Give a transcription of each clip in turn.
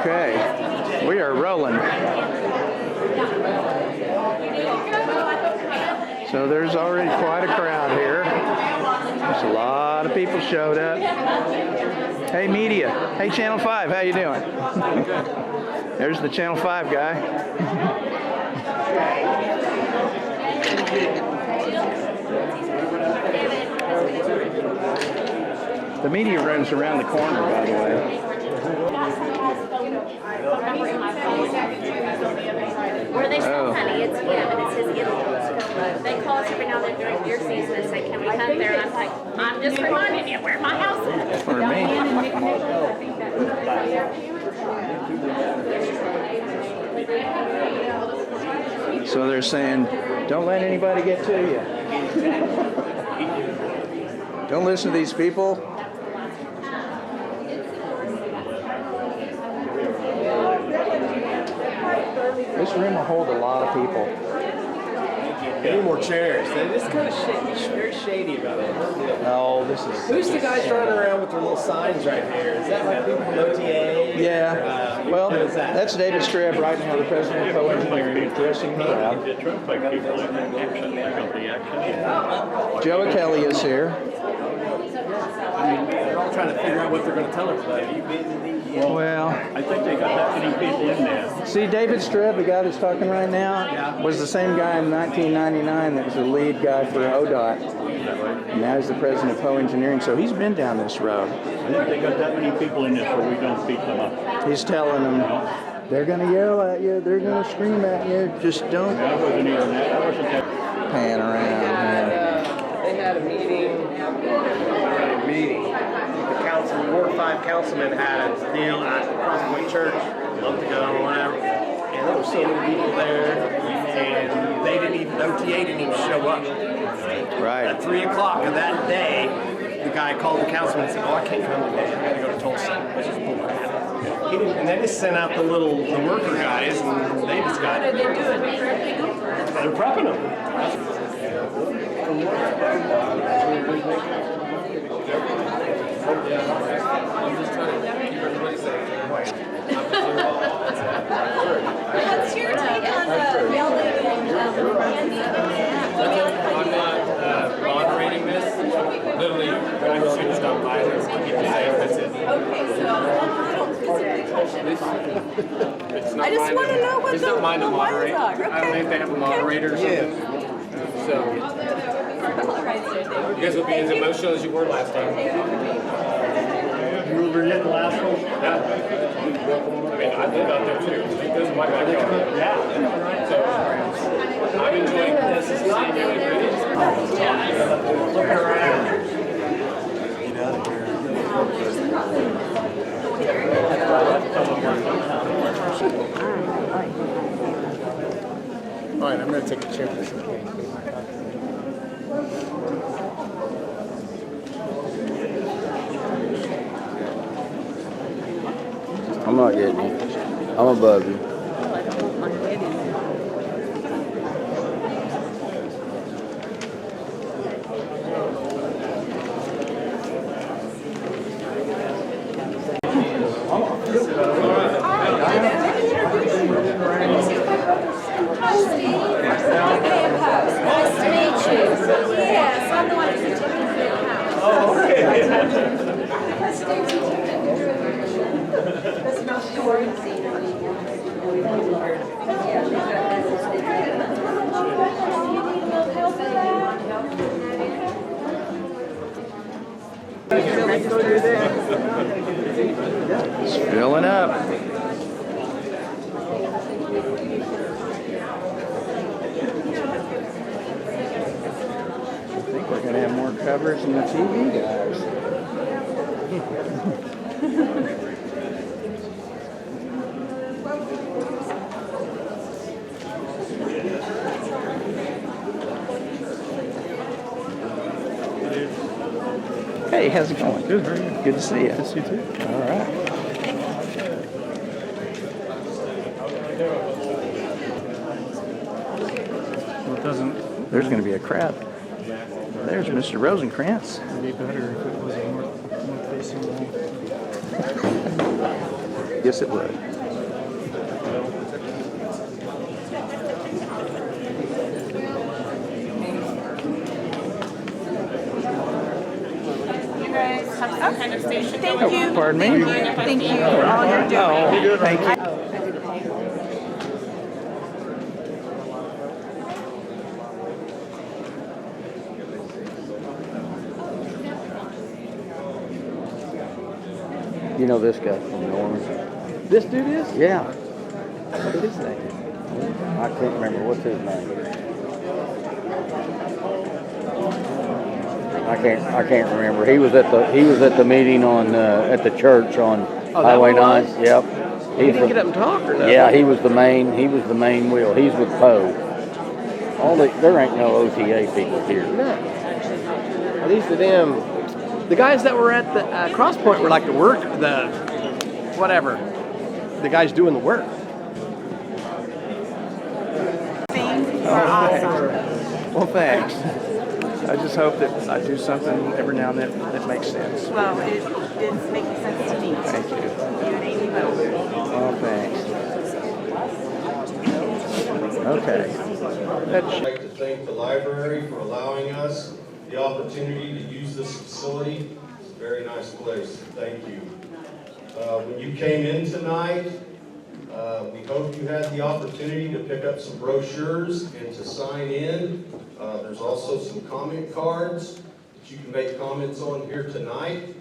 Okay, we are rolling. So there's already quite a crowd here. There's a lot of people showed up. Hey media, hey Channel 5, how you doing? There's the Channel 5 guy. The media room's around the corner, by the way. Where they sell honey, it's him, and it says in-laws. They call us every now and then during deer season and say, can we hunt there? And I'm like, I'm just reminding you where my house is. For me. So they're saying, don't let anybody get to you. Don't listen to these people. This room will hold a lot of people. Any more chairs? It's kind of very shady about it. Oh, this is... Who's the guys running around with their little signs right here? Is that like people from OTA? Yeah. Well, that's David Streb right now, the president of Co-Engineering, addressing the crowd. Joe Kelly is here. They're all trying to figure out what they're going to tell everybody. Well, I think they got that many people in there. see, David Streb, the guy that's talking right now, was the same guy in 1999 that was the lead guy for ODOT. And now he's the president of Co-Engineering, so he's been down this road. I think they got that many people in there so we don't beat them up. He's telling them, they're going to yell at you, they're going to scream at you, just don't I wasn't even that. I wasn't that. pan around. They had a meeting. The council, Ward 5 councilman had a deal at Crosspoint Church a month ago or whatever, and there were so many people there, and they didn't even, OTA didn't even show up. Right. At 3 o'clock of that day, the guy called the councilman and said, oh, I can't come today, I gotta go to Tulsa, which is bullcrap. He didn't, and they just sent out the worker guys, and they just got it. They're prepping them. What's your take on the yelling I'm not moderating this. Literally, I just should stop by this and keep it safe. That's it. Okay, so I don't physically touch it. It's not I just mine want to know what it's not mine to the lines moderate. are. I don't know if they have a moderator or something. So, you guys will be as emotional as you were last time. You were in the last one? Yeah. I mean, I live out there too. This is my backyard. Yeah. So, I'm enjoying this. It's not really pretty. Look around. All right, I'm going to take a chair for this. I'm not getting you. I'm above you. Nice to meet you. Yes, I'm the one who's taking care of the house. Oh, okay. That's not sure. It's filling up. I think we're going to have more coverage than the TV guys. Hey, how's it going? Good, very good. Good to see you. Good to see you too. All right. Well, it doesn't. There's going to be a crowd. There's Mr. Rosencrants. It'd be better if it was more facing the wall. Yes, it would. You guys have some kind of station going on? Thank you. Pardon me? Thank you for all you're doing. Oh, thank you. You know this guy from Norman? This dude is? Yeah. What is his name? I can't remember. What's his name? I can't remember. He was at the meeting on at the church on Highway 9. Yep. He didn't get up and talk or nothing? Yeah, he was the main wheel. He's with Poe. There ain't no OTA people here. No. Are these the guys that were at the Cross Point were like the guys doing the work. Things are awesome. Well, thanks. I just hope that I do something every now and then that makes sense. Well, it's making sense to me. Thank you. You and Amy both. Oh, thanks. Okay. I'd like to thank the library for allowing us the opportunity to use this facility. It's a very nice place. Thank you. When you came in tonight, we hope you had the opportunity to pick up some brochures and to sign in. There's also some comment cards that you can make comments on here tonight.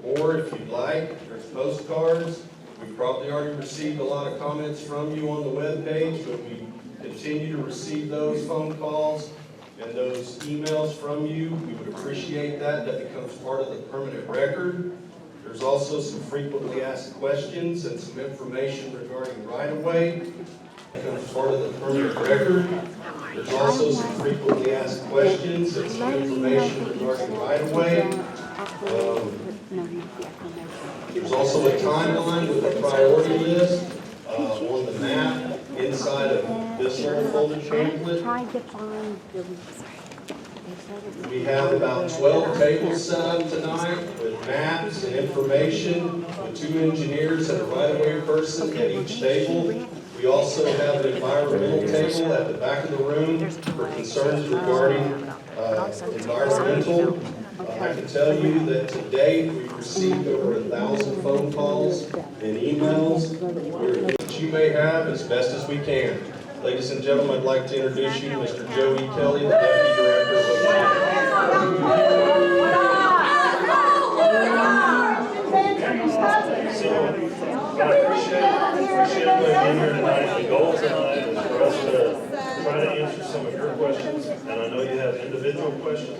Or if you'd like, there's postcards. We've probably already received a lot of comments from you on the webpage, but we continue to receive those phone calls and those emails from you. We would appreciate that. That becomes part of the permanent record. There's also some frequently asked questions and some information regarding right-of-way. Becomes part of the permanent record. There's also some frequently asked questions and some information regarding right-of-way. There's also a timeline with a priority list on the map inside of this little folder pamphlet. We have about 12 tables set up tonight with maps and information, with 2 engineers and a right-of-way person at each table. We also have an environmental table at the back of the room for concerns regarding environmental. I can tell you that to date, we've received over 1,000 phone calls and emails. We're doing what you may have as best as we can. Ladies and gentlemen, I'd like to introduce you to Mr. Joey Kelly, the Deputy Director of OTA. I appreciate everybody being here tonight. The goal tonight is for us to try to answer some of your questions, and I know you have individual questions.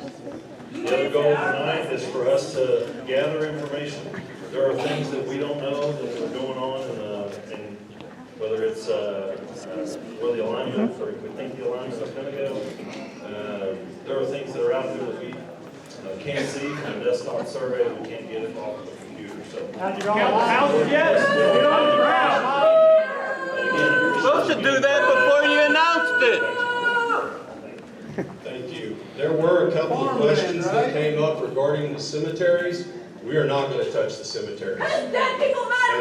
The other goal tonight is for us to gather information. There are things that we don't know that are going on, and whether it's where the alignment, or we think the alignment is going to go. There are things that are out there that we can't see from a desktop survey. We can't get it off of the computer. So, Supposed to do that before you announced it. Thank you. There were a couple of questions that came up regarding the cemeteries. We are not going to touch the cemeteries. And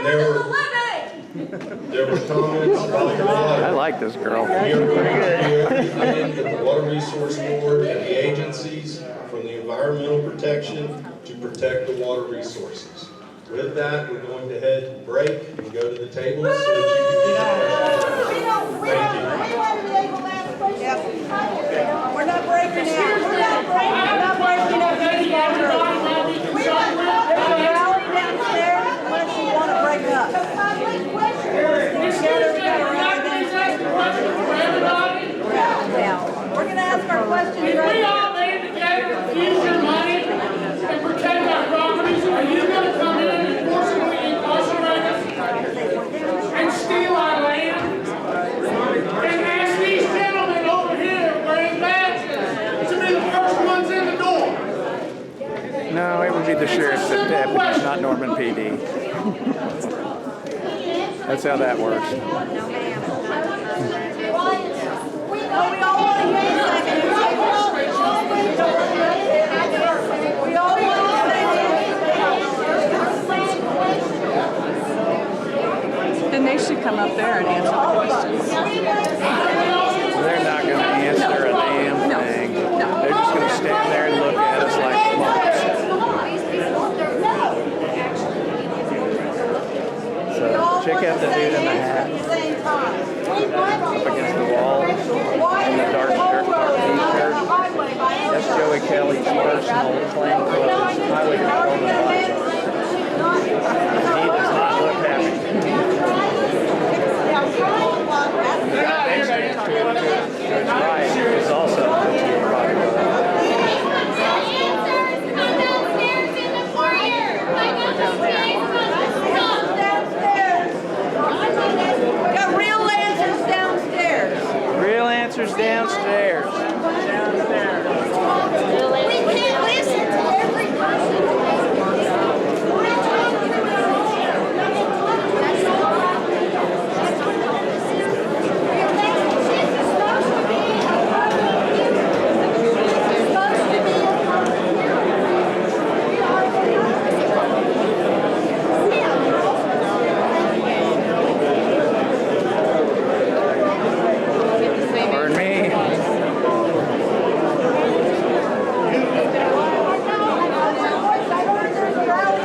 there were comments about the water. I like this girl. We are going to do everything with the Water Resource Board and the agencies from the environmental protection to protect the water resources. With that, we're going to head to break and go to the table so that you can get your questions. Thank you. We're not breaking out. We're not breaking out. We have a rally downstairs unless you want to break up. We're going to ask our questions right We all need together to use your money and protect our properties. Are you going to come in and forcibly incarcerate us and steal our land? And ask these gentlemen over here wearing badges to be the first ones in the door. No, it would be the sheriff's deputies, not Norman PD. That's how that works. We all want to hear you second. We all want to say come up there and answer the questions. They're not going to answer a damn thing. They're just going to stand there and look at us like monkeys. So check out the dude in the hat up against the wall in the dark shirt, dark t-shirt. That's Joey Kelly's personal plainclothes highway patrolman advisor. He does not look happy. Judge Wright is also a Got real answers downstairs. Real answers downstairs. We can't listen to every person. Pardon me.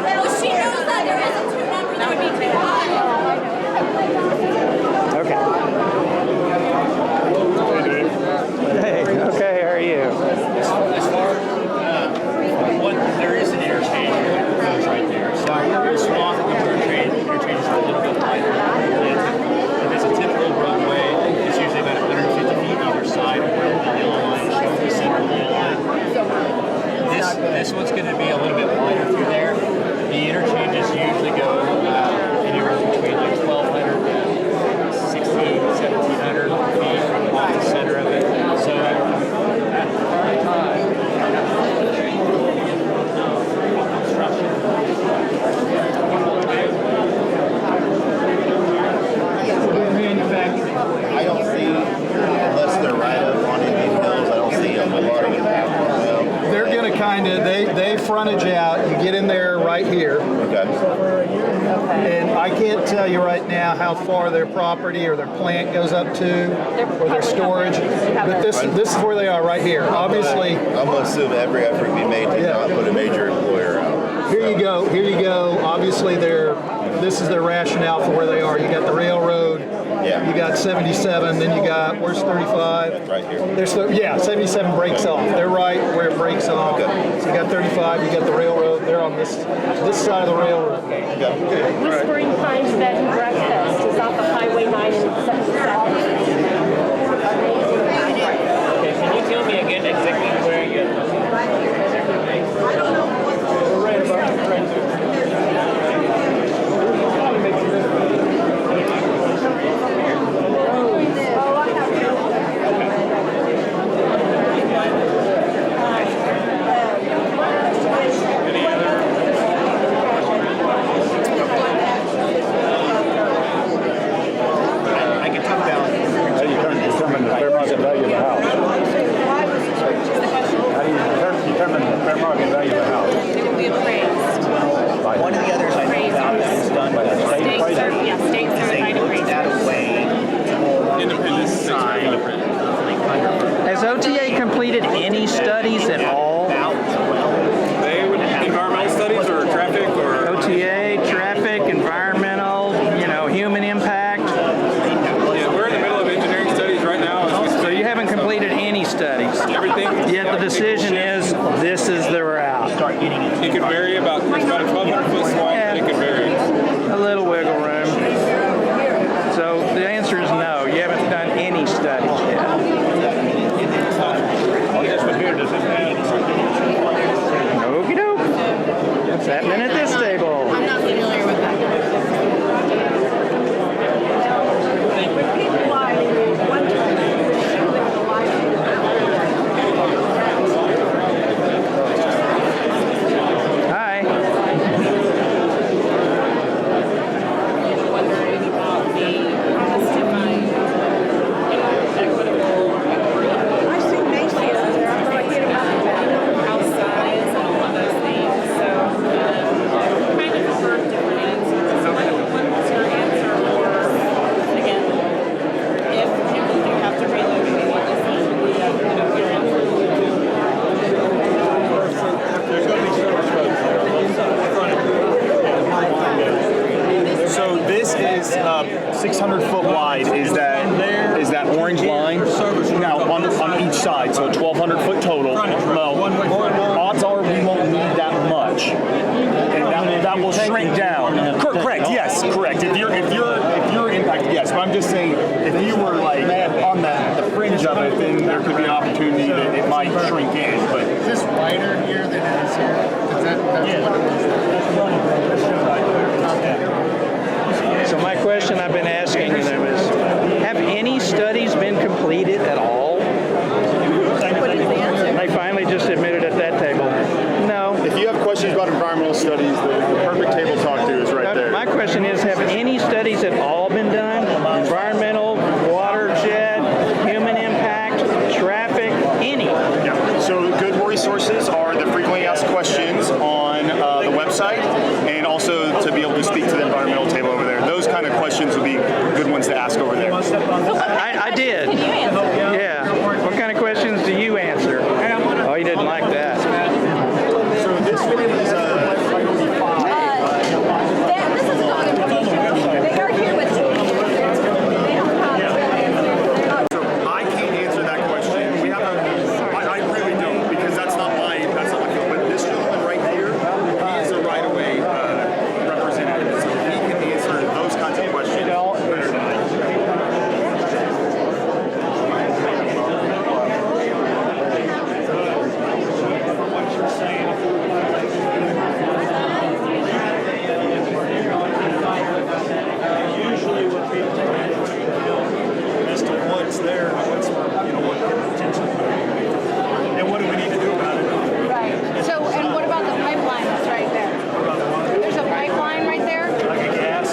Well, she knows that there is a two number that would be too high. Okay. Hey, okay, how are you? As far what there is an interchange right there. So the swath of the interchange is a little bit wider. If it's a typical roadway, it's usually about 150 feet either side of where the yellow line shows the center of the yellow line. This one's going to be a little bit wider through there. The interchanges usually go anywhere between like 1,200 to 1,700 feet off the center of it. So at the current time, I don't see, unless they're right up on Indian Hills, I don't see them lotting it that well. They're going to kind of, they frontage out. You get in there right here. Okay. And I can't tell you right now how far their property or their plant goes up to, or their storage. But this is where they are right here. Obviously, I'm going to assume every effort be made to not put a major employer out. here you go. Here you go. Obviously, this is their rationale for where they are. You got the railroad. Yeah. You got 77. Then you got, where's 35? Right here. There's 77 breaks off. They're right where it breaks off. Okay. So you got 35. You got the railroad. They're on this side of the railroad. Whispering Pines Bed and Breakfast is off of Highway 9 and 77. okay, can you tell me again exactly where you're Has OTA completed any studies at all? They would environmental studies or traffic or OTA, traffic, environmental, human impact. yeah, we're in the middle of engineering studies right now. So you haven't completed any studies. Everything. Yet the decision is this is the route. It could vary it's about a 1,200 foot swath. Yeah. It could vary. A little wiggle room. So the answer is no. You haven't done any studies yet. Okie doke. What's happening at this table? I'm not familiar with that. Hi. 600 foot wide is that orange line. Now on each side, so 1,200 foot total. Well, odds are we won't need that much, and that will shrink down. Correct. Yes. Correct. If you're impacted, yes. But I'm just saying, if you were like on the fringe of it, then there could be an opportunity that it might shrink in. But Is this wider here than it is here? Is that's what it is? So my question I've been asking them is, have any studies been completed at all? They finally just admitted at that table, no. if you have questions about environmental studies, the perfect table to talk to is right there. My question is, have any studies at all been done? Environmental, watershed, human impact, traffic, any? Yeah. So good resources are the frequently asked questions on the website, and also to be able to speak to the environmental table over there. Those kind of questions would be good ones to ask over there. I did. Can you answer? Yeah. What kind of questions do you answer? Oh, you didn't like that. So this one is This is not information. They are here with you. They don't have. I can't answer that question. We have I really don't, because that's not my field. But this gentleman right here, he is a right-of-way representative, so he can answer those kinds of questions better than I can. Usually what people are as to what's there, what's, what could potentially be. And what do we need to do about it? Right. So, and what about the pipeline that's right there? What about the one? There's a pipeline right there? Like a gas?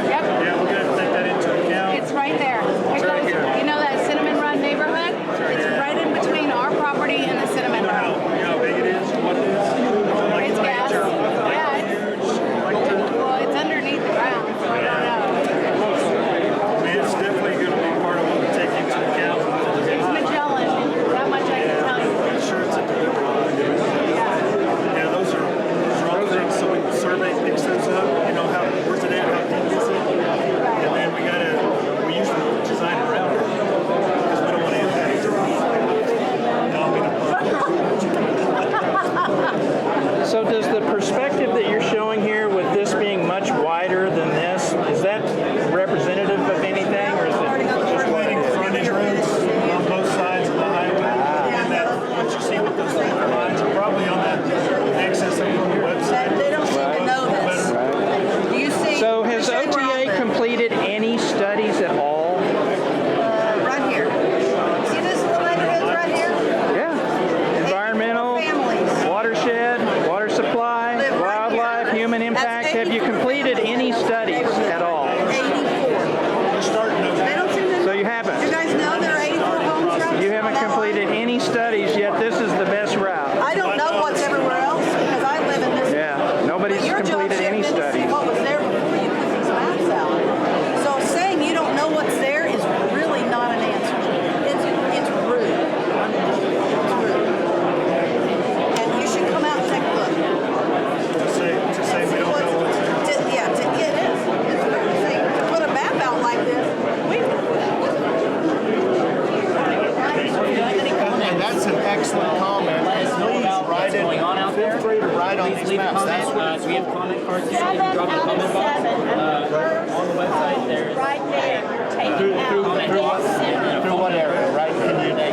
Yep. Yeah, we're gonna have to take that into account. It's right there. It goes, you know that Cinnamon Run neighborhood? It's right in between our property and the Cinnamon You know Run. how big it is, what it is? Like It's gas. major. Yeah, well, it's underneath the ground, so I don't know. I mean, it's definitely gonna be part of what we take into account. It's Magellan, that much I can tell you. I'm sure it's a deliverable. Yeah, those are all things, so we survey picks those up, where's it at, how deep is it? And then we usually design around it, because we don't want to impact it. So does the perspective that you're showing here with this being much wider than this, is that representative of anything, or is it just what it Including is? frontage roads on both sides of the highway, and that, what you see with those little lines are probably on that access on your website. They don't seem to know this. Do you see? So has OTA completed any studies at all? Right here. See this little neighborhood right here? Yeah. Environmental, Families. watershed, water supply, Live right wildlife, here. human impact. Have you completed any studies at all? 84. They don't seem to know. So you haven't? You guys know there are 84 homes around You this haven't line? completed any studies yet. This is the best route. I don't know what's everywhere else because I live in this. Yeah. Nobody's But your job completed should any have been to see studies. what was there before you put these maps out. So saying you don't know what's there is really not an answer. It's rude. It's rude. And you should come out and take a look. To say we don't know what's there. Yeah, it is. It's rude to say, to put a map out like this. And that's an excellent comment. Let us know about what's going on out there. Feel free to write on Please these leave a maps. That's comment. We have comment cards here. You can drop a comment box. On the website, there's Right there, you're taking through what area, right?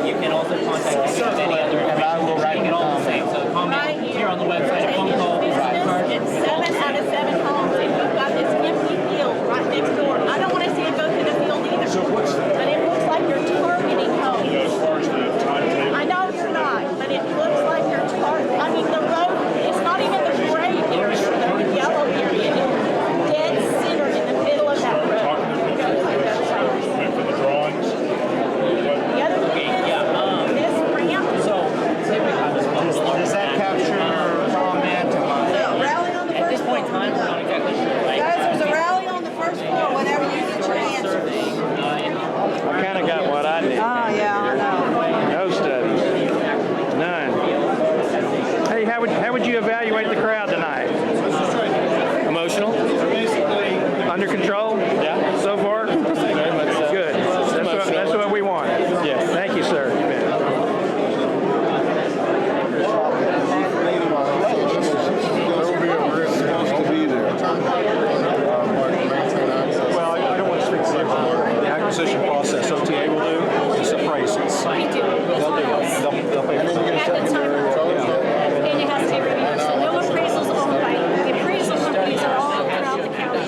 You can also contact me with any other information. We're writing it all the same. So comment here on the website, a phone call, card. And 7 out of 7 homes, and we've got this empty field right next door. I don't want to see it go through the field either. But it looks like you're targeting homes. As far as the timetable. I know you're not, but it looks like you're targeting. I mean, the road, it's not even the gray area, the yellow area. It's dead center in the middle of that road. Went for the drawings. The other thing is, this ramp, Does that capture comment? Rally on the At this first point in floor. time, we're not exactly sure. Right? Guys, there's a rally on the first floor whenever you get your answer. I kind of got what I need. Oh, yeah, I know. No studies. None. Hey, how would you evaluate the crowd tonight? Emotional? Basically, under control? Yeah. So far? Very much so. Good. That's what we want. Yes. Thank you, sir. Well, I don't want to speak for the acquisition process. OTA will do just appraisals. We do. They'll do it. They'll pay for it. At the time of and it has to be reviewed. So no appraisals owned by the appraisal companies are all throughout the county.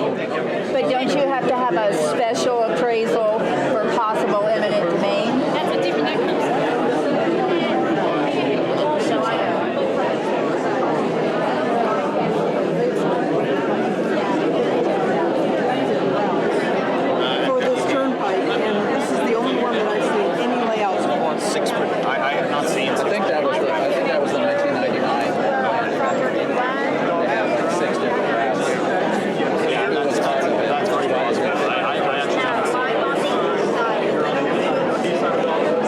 But don't you have to have a special appraisal for possible eminent domain? That's a different that comes. So I For this turnpike, and this is the only one that I've seen any layouts for. 6 foot. I have not seen. I think that was the 1999. Six different routes. Yeah, that's very possible. I actually haven't seen.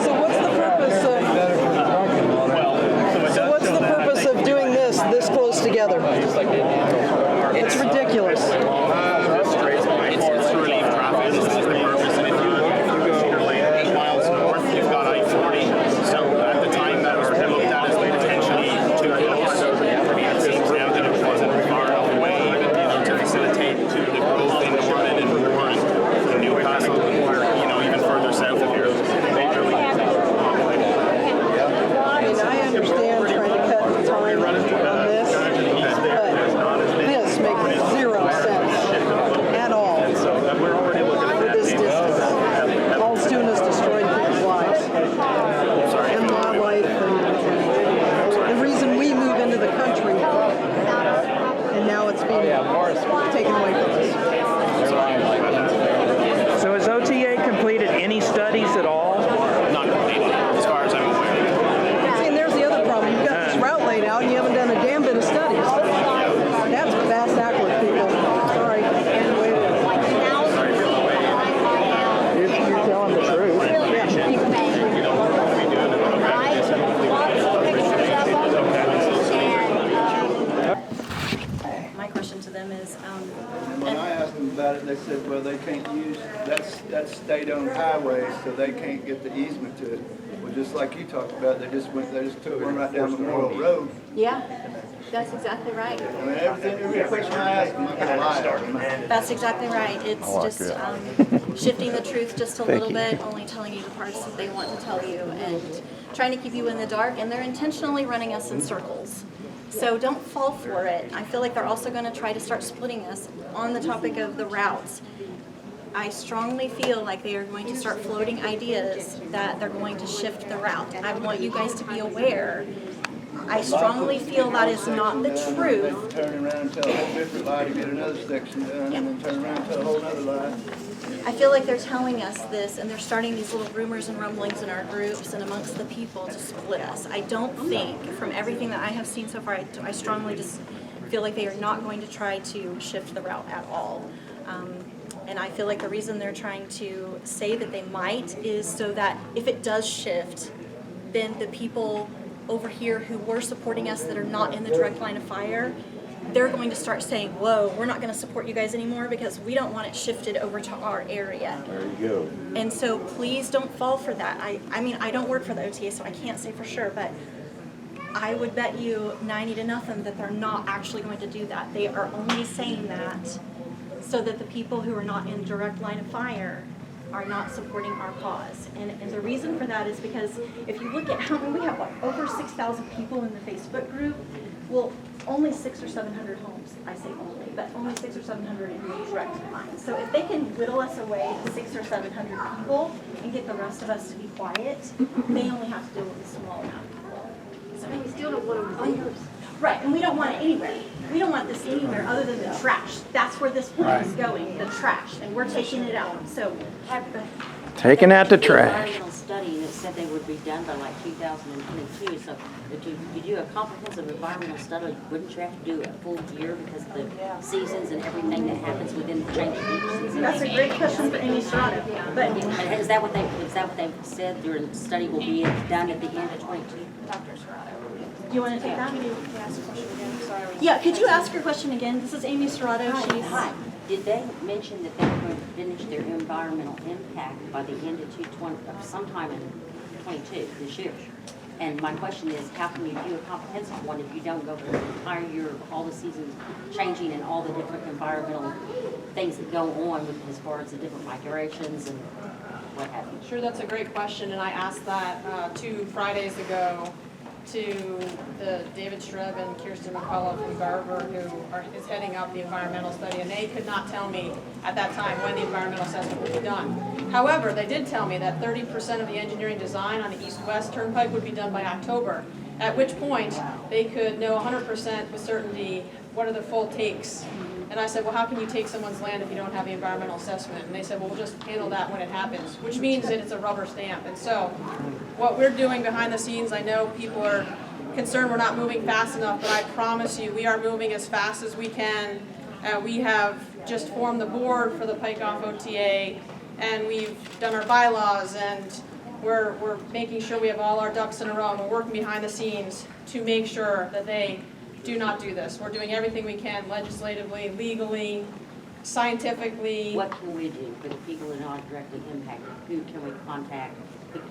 So what's the purpose of, so what's the purpose of doing this close together? It's ridiculous. It's to relieve traffic. This is the purpose. And if you're like 8 miles north, you've got I-40. So at the time that was looked at as potentially too close, it seems now that it wasn't far enough away, even to facilitate to the growth in Boren and Boren, and Newcastle, or even further south of here. Majorly. I mean, I understand trying to cut the time on this, but this makes zero sense at all for this distance. All it's doing is destroying people's lives and wildlife, and the reason we move into the country, and now it's being taken away from us. So has OTA completed any studies at all? Not completed, as far as I'm aware. See, and there's the other problem. You've got this route laid out, and you haven't done a damn bit of studies. That's vast acklet, people. Sorry. You're telling the truth. My question to them is, And when I asked them about it, they said, well, they can't use, that's state-owned highway, so they can't get the easement to it. Well, just like you talked about, they just took one right down Memorial Road. yeah, that's exactly right. I mean, every question I ask them, I'm gonna lie on them. That's exactly right. It's just shifting the truth just a little bit, only telling you the parts that they want to tell you, and trying to keep you in the dark, and they're intentionally running us in circles. So don't fall for it. I feel like they're also going to try to start splitting us on the topic of the routes. I strongly feel like they are going to start floating ideas that they're going to shift the route. I want you guys to be aware. I strongly feel that is not the truth. Turn around and tell a whole different lie to get another section done, and then turn around and tell a whole other lie. I feel like they're telling us this, and they're starting these little rumors and rumblings in our groups and amongst the people to split us. I don't think, from everything that I have seen so far, I strongly just feel like they are not going to try to shift the route at all. And I feel like the reason they're trying to say that they might is so that if it does shift, then the people over here who were supporting us that are not in the direct line of fire, they're going to start saying, whoa, we're not going to support you guys anymore because we don't want it shifted over to our area. There you go. And so please don't fall for that. I mean, I don't work for the OTA, so I can't say for sure, but I would bet you 90 to nothing that they're not actually going to do that. They are only saying that so that the people who are not in direct line of fire are not supporting our cause. And the reason for that is because if you look at how many, we have like over 6,000 people in the Facebook group. Well, only 600 or 700 homes, I say only, but only 600 or 700 in the direct line. So if they can whittle us away to 600 or 700 people and get the rest of us to be quiet, they only have to deal with a small amount of people. So we still don't want them. Right, and we don't want it anywhere. We don't want this anywhere other than the trash. That's where this plan is going, the trash, and we're taking it out. So, Taking out the There trash. was an original study that said they would be done by like 2022, so if you do a comprehensive environmental study, wouldn't you have to do a full year because of the seasons and everything that happens within the change of each season? That's a great question for Amy Cerato. But is that what they've said? Their study will be done at the end of 22? Dr. Cerato. Do you want to take that? Can you ask a question again? Sorry. Yeah, could you ask your question again? This is Amy Cerato. Hi. Did they mention that they were going to finish their environmental impact by the end of 2020, sometime in 22, this year? And my question is, how can you do a comprehensive one if you don't go through the entire year, all the seasons changing and all the different environmental things that go on with, as far as the different migrations and what have you? Sure, that's a great question, and I asked that 2 Fridays ago to the David Streb and Kirsten McCullough from Garver, who is heading up the environmental study, and they could not tell me at that time when the environmental assessment would be done. However, they did tell me that 30% of the engineering design on the east-west turnpike would be done by October, at which point they could know 100% with certainty what are the full takes. And I said, well, how can you take someone's land if you don't have the environmental assessment? And they said, well, we'll just handle that when it happens, which means that it's a rubber stamp. And so what we're doing behind the scenes, I know people are concerned we're not moving fast enough, but I promise you we are moving as fast as we can. We have just formed the board for the Pike Off OTA, and we've done our bylaws, and we're making sure we have all our ducks in a row, and we're working behind the scenes to make sure that they do not do this. We're doing everything we can legislatively, legally, scientifically. What can we do for the people that are not directly impacted? Who can we contact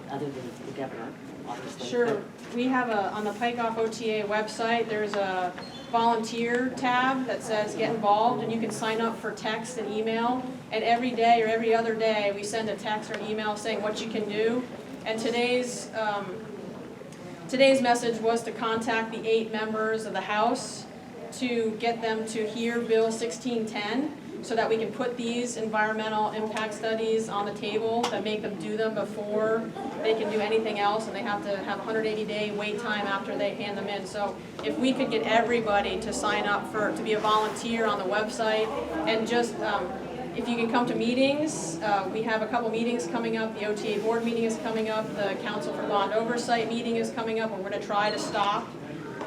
other than the governor, obviously? Sure. We have on the Pike Off OTA website, there's a volunteer tab that says get involved, and you can sign up for text and email. And every day or every other day, we send a text or an email saying what you can do. And today's message was to contact the 8 members of the House to get them to hear Bill 1610 so that we can put these environmental impact studies on the table that make them do them before they can do anything else, and they have to have 180-day wait time after they hand them in. So if we could get everybody to sign up to be a volunteer on the website, and just if you can come to meetings, we have a couple meetings coming up. The OTA board meeting is coming up. The Council for Bond Oversight meeting is coming up. We're going to try to stop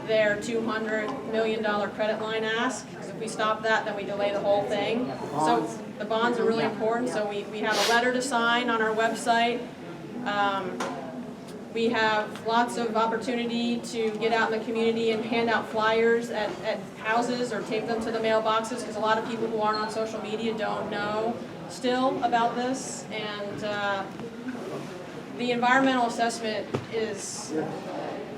their $200 million credit line ask. Because if we stop that, then we delay the whole thing. So the bonds are really important. So we have a letter to sign on our website. We have lots of opportunity to get out in the community and hand out flyers at houses or take them to the mailboxes, because a lot of people who aren't on social media don't know still about this. And the environmental assessment is,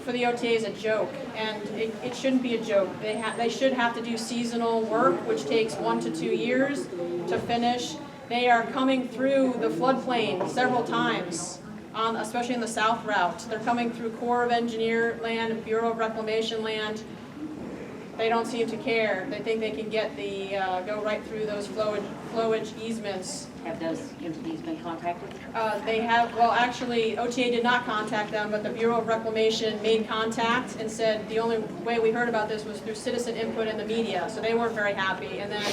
for the OTA, is a joke, and it shouldn't be a joke. They should have to do seasonal work, which takes 1 to 2 years to finish. They are coming through the floodplain several times, especially in the south route. They're coming through Corps of Engineer land and Bureau of Reclamation land. They don't seem to care. They think they can get go right through those flowage easements. Have those entities been contacted? They have. Well, actually, OTA did not contact them, but the Bureau of Reclamation made contact and said the only way we heard about this was through citizen input in the media, so they weren't very happy. And then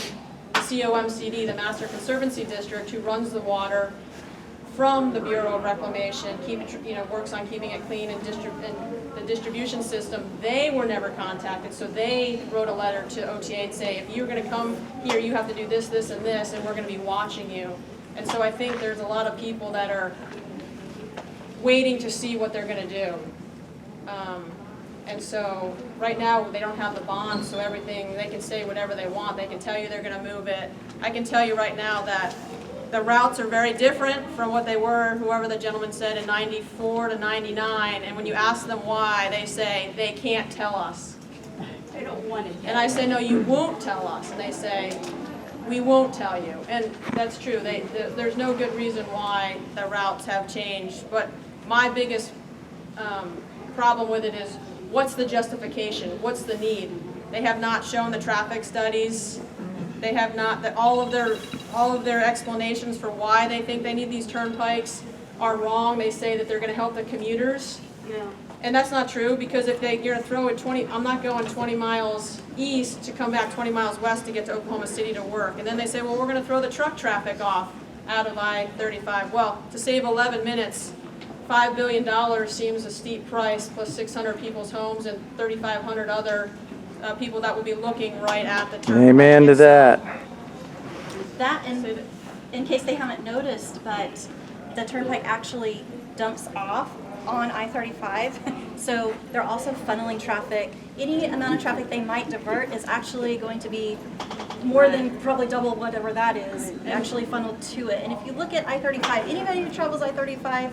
the COMCD, the Master Conservancy District, who runs the water from the Bureau of Reclamation, works on keeping it clean and the distribution system, they were never contacted. So they wrote a letter to OTA and say, if you're going to come here, you have to do this, this, and this, and we're going to be watching you. And so I think there's a lot of people that are waiting to see what they're going to do. And so right now they don't have the bond, so everything, they can say whatever they want. They can tell you they're going to move it. I can tell you right now that the routes are very different from what they were, whoever the gentleman said, in 94 to 99. And when you ask them why, they say they can't tell us. They don't want it. And I say, no, you won't tell us. And they say, we won't tell you. And that's true. There's no good reason why the routes have changed. But my biggest problem with it is, what's the justification? What's the need? They have not shown the traffic studies. They have not, all of their explanations for why they think they need these turnpikes are wrong. They say that they're going to help the commuters. Yeah. And that's not true, because if you're going to throw it I'm not going 20 miles east to come back 20 miles west to get to Oklahoma City to work. And then they say, well, we're going to throw the truck traffic off out of I-35. Well, to save 11 minutes, $5 billion seems a steep price, plus 600 people's homes and 3,500 other people that will be looking right at the turnpike. Amen to that. That, in case they haven't noticed, but the turnpike actually dumps off on I-35, so they're also funneling traffic. Any amount of traffic they might divert is actually going to be more than probably double whatever that is actually funneled to it. And if you look at I-35, anybody who travels I-35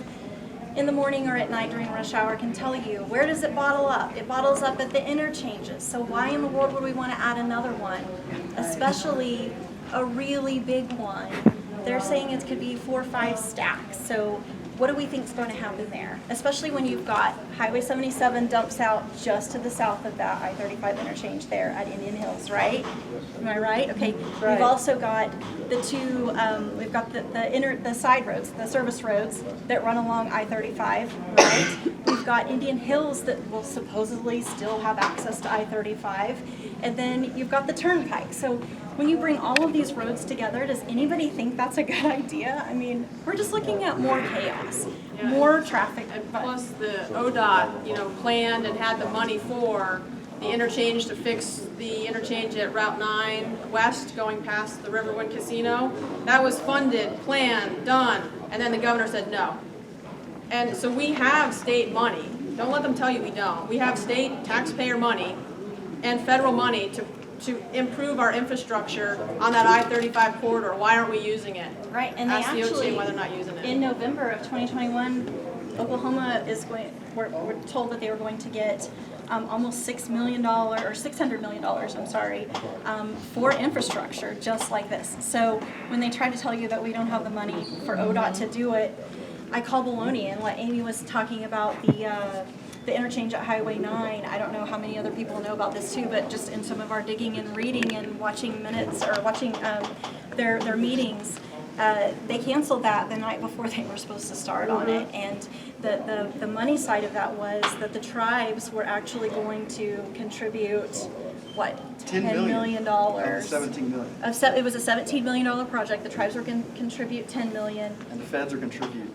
in the morning or at night during rush hour can tell you, where does it bottle up? It bottles up at the interchanges. So why in the world would we want to add another one? Especially a really big one. They're saying it could be 4 or 5 stacks. So what do we think is going to happen there? Especially when you've got Highway 77 dumps out just to the south of that I-35 interchange there at Indian Hills, right? Am I right? Okay. We've also got the two, we've got the side roads, the service roads that run along I-35, right? We've got Indian Hills that will supposedly still have access to I-35. And then you've got the turnpike. So when you bring all of these roads together, does anybody think that's a good idea? I mean, we're just looking at more chaos, more traffic. And plus the ODOT, planned and had the money for the interchange to fix the interchange at Route 9 West going past the Riverwind Casino. That was funded, planned, done, and then the governor said no. And so we have state money. Don't let them tell you we don't. We have state taxpayer money and federal money to improve our infrastructure on that I-35 corridor. Why aren't we using it? Right, and they Ask the OTA actually, why they're not using it. in November of 2021, Oklahoma is going, we're told that they were going to get almost $6 million, or $600 million, I'm sorry, for infrastructure just like this. So when they try to tell you that we don't have the money for ODOT to do it, I call baloney. And what Amy was talking about, the interchange at Highway 9, I don't know how many other people know about this too, but just in some of our digging and reading and watching minutes, or watching their meetings, they canceled that the night before they were supposed to start on it. And the money side of that was that the tribes were actually going to contribute, what, $10 million? $17 million. It was a $17 million project. The tribes were going to contribute $10 million. And the feds are contribute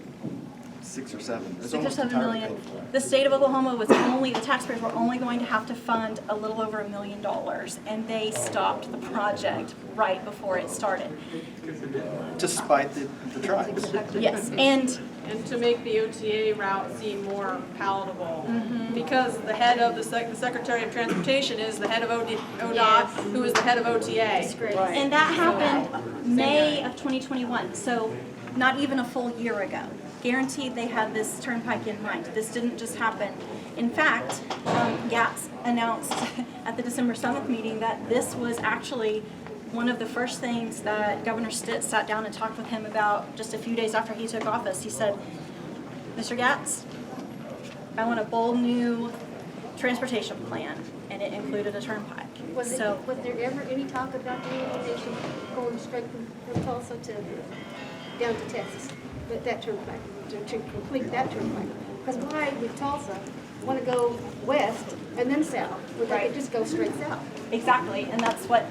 6 or 7. It's 6 or almost 7 entirely million. paid for. The state of Oklahoma was only, the taxpayers were only going to have to fund a little over $1 million, and they stopped the project right before it started. To spite the tribes. Yes, and to make the OTA route seem more palatable. Because the head of the Secretary of Transportation is the head of ODOT, who is the head of OTA. And that happened May of 2021, so not even a full year ago. Guaranteed they had this turnpike in mind. This didn't just happen. In fact, GATS announced at the December 7th meeting that this was actually one of the first things that Governor Stitt sat down and talked with him about just a few days after he took office. He said, Mr. GATS, I want a bold new transportation plan, and it included a turnpike. Was there ever any talk about the organization going straight from Tulsa to down to Texas with that turnpike, to complete that turnpike? Because why would Tulsa want to go west and then south? Would they could just go straight south? Exactly, and that's what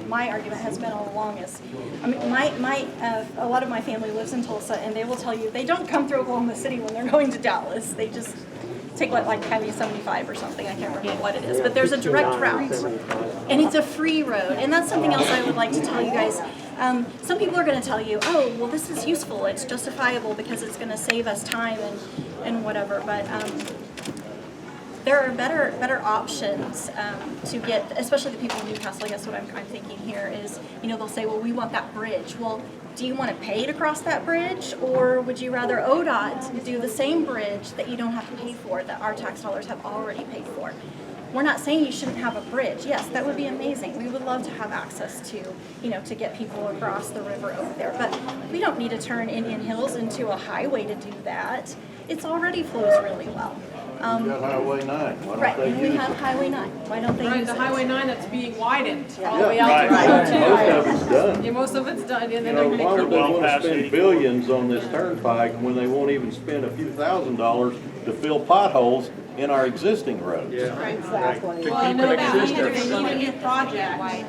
my argument has been all along. Is, I mean, a lot of my family lives in Tulsa, and they will tell you they don't come through Oklahoma City when they're going to Dallas. They just take like Highway 75 or something. I can't remember what it is, but there's a direct route, and it's a free road. And that's something else I would like to tell you guys. Some people are going to tell you, oh, well, this is useful. It's justifiable because it's going to save us time and whatever. But there are better options to get, especially the people in Newcastle. I guess what I'm thinking here is, they'll say, well, we want that bridge. Well, do you want to pay to cross that bridge, or would you rather ODOT do the same bridge that you don't have to pay for, that our tax dollars have already paid for? We're not saying you shouldn't have a bridge. Yes, that would be amazing. We would love to have access to, to get people across the river over there. But we don't need to turn Indian Hills into a highway to do that. It already flows really well. You got Highway 9. Why don't Right, they and we use have it? Highway 9. Why don't they use the it? Highway 9 that's being widened all the Yeah, way out to right. Route 2. Most of it's done. Yeah, most of it's done. And You then know, they're why going would to they keep want to spend billions on this turnpike when they won't even spend a few $1,000s to fill potholes in our existing roads? Exactly. Well, no, they need a new project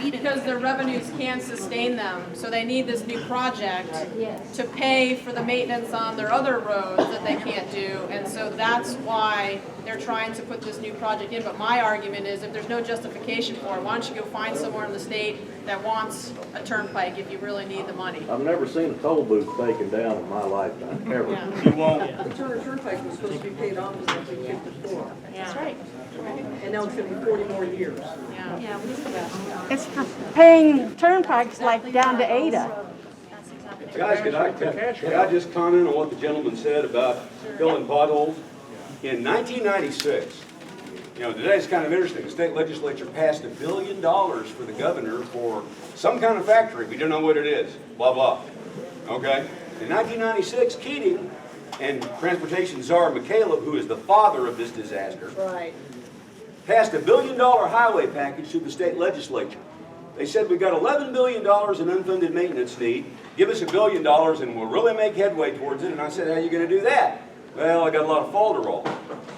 because their revenues can't sustain them. So they need this new project to pay for the maintenance on their other roads that they can't do. And so that's why they're trying to put this new project in. But my argument is, if there's no justification for it, why don't you go find somewhere in the state that wants a turnpike if you really need the money? I've never seen a toll booth taken down in my lifetime, ever. Yeah. You won't. The Turner Turnpike was supposed to be paid off as like we did before. That's right. And now it's gonna be 40 more years. It's for paying turnpikes like down to Ada. Guys, could I just comment on what the gentleman said about filling potholes? In 1996, you know, today's kind of interesting. The state legislature passed $1 billion for the governor for some kind of factory. We don't know what it is. Blah, blah. Okay? In 1996, Keating and Transportation Czar Mikhailov, who is the father of this disaster, passed $1 billion highway package through the state legislature. They said, we've got $11 billion in unfunded maintenance need. Give us $1 billion and we'll really make headway towards it. And I said, how are you going to do that? Well, I got a lot of falderall.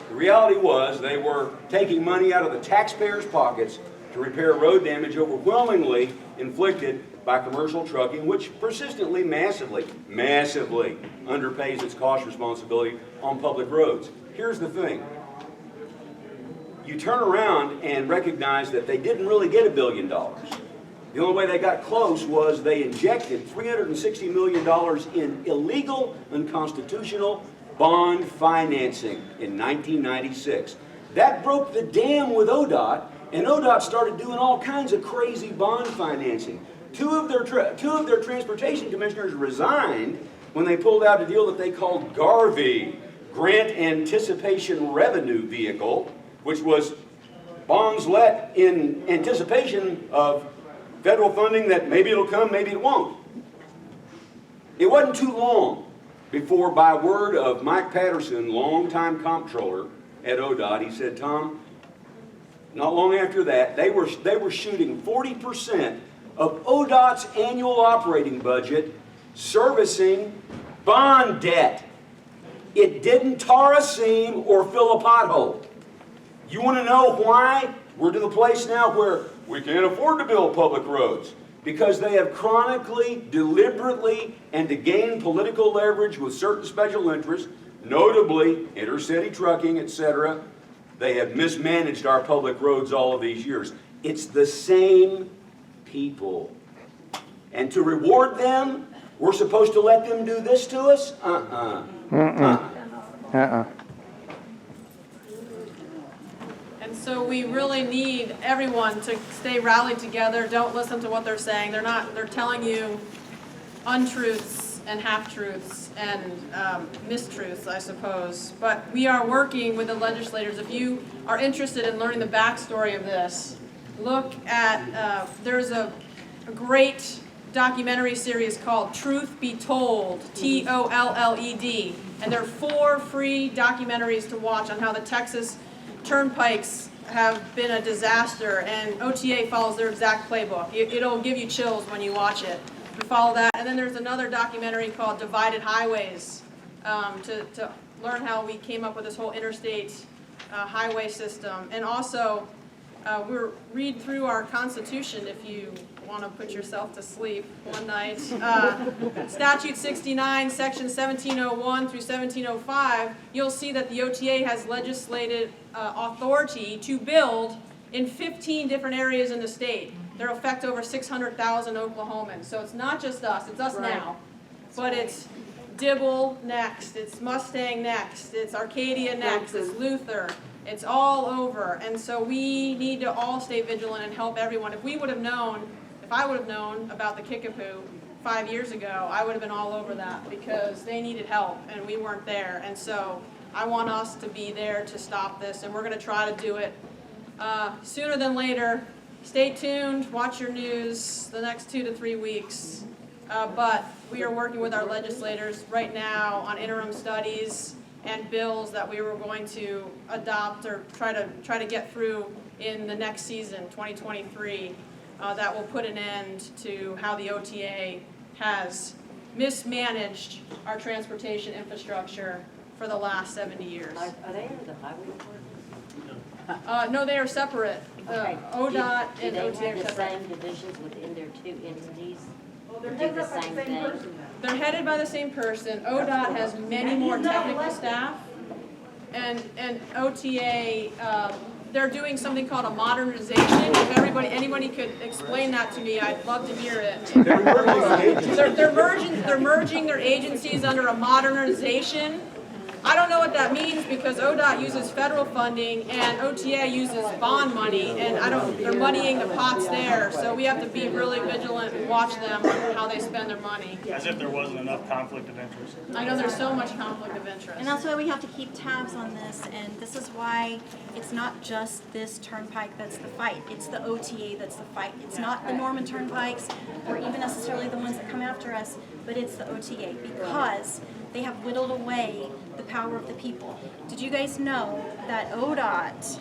The reality was they were taking money out of the taxpayers' pockets to repair road damage overwhelmingly inflicted by commercial trucking, which persistently, massively underpays its cost responsibility on public roads. Here's the thing. You turn around and recognize that they didn't really get $1 billion. The only way they got close was they injected $360 million in illegal, unconstitutional bond financing in 1996. That broke the dam with ODOT, and ODOT started doing all kinds of crazy bond financing. Two of their transportation commissioners resigned when they pulled out a deal that they called GARVE, Grant Anticipation Revenue Vehicle, which was bonds let in anticipation of federal funding that maybe it'll come, maybe it won't. It wasn't too long before, by word of Mike Patterson, longtime comptroller at ODOT, he said, Tom, not long after that, they were shooting 40% of ODOT's annual operating budget servicing bond debt. It didn't tar a seam or fill a pothole. You want to know why? We're to the place now where we can't afford to build public roads because they have chronically, deliberately, and to gain political leverage with certain special interests, notably intercity trucking, etc., they have mismanaged our public roads all of these years. It's the same people. And to reward them, we're supposed to let them do this to us? And so we really need everyone to stay rallied together. Don't listen to what they're saying. They're telling you untruths and half-truths and mistruths, I suppose. But we are working with the legislators. If you are interested in learning the backstory of this, look at, there's a great documentary series called Truth Be Told, TOLLED. And there are 4 free documentaries to watch on how the Texas turnpikes have been a disaster, and OTA follows their exact playbook. It'll give you chills when you watch it. We follow that. And then there's another documentary called Divided Highways to learn how we came up with this whole interstate highway system. And also, read through our Constitution if you want to put yourself to sleep one night. Statute 69, Section 1701 through 1705, you'll see that the OTA has legislated authority to build in 15 different areas in the state. They'll affect over 600,000 Oklahomans. So it's not just us, it's us now, but it's Dibble next, it's Mustang next, it's Arcadia next, it's Luther. It's all over, and so we need to all stay vigilant and help everyone. If I would have known about the Kickapoo 5 years ago, I would have been all over that because they needed help and we weren't there. And so I want us to be there to stop this, and we're going to try to do it sooner than later. Stay tuned, watch your news the next 2 to 3 weeks. But we are working with our legislators right now on interim studies and bills that we were going to adopt or try to get through in the next season, 2023, that will put an end to how the OTA has mismanaged our transportation infrastructure for the last 70 years. Are they under the highway department? No, they are separate. Okay. ODOT do and they OTA are have the separate. same divisions within their 2 entities? They're Do headed the up by the same same thing? person. They're headed by the same person. ODOT has many more technical staff, and OTA, they're doing something called a modernization. If anybody could explain that to me, I'd love to hear it. They're merging their agencies under a modernization I don't know what that means because ODOT uses federal funding and OTA uses bond money, and they're muddying the pots there. So we have to be really vigilant and watch them on how they spend their money. As if there wasn't enough conflict of interest. I know there's so much conflict of interest. And that's why we have to keep tabs on this, and this is why it's not just this turnpike that's the fight. It's the OTA that's the fight. It's not the Norman Turnpikes or even necessarily the ones that come after us, but it's the OTA because they have whittled away the power of the people. Did you guys know that ODOT,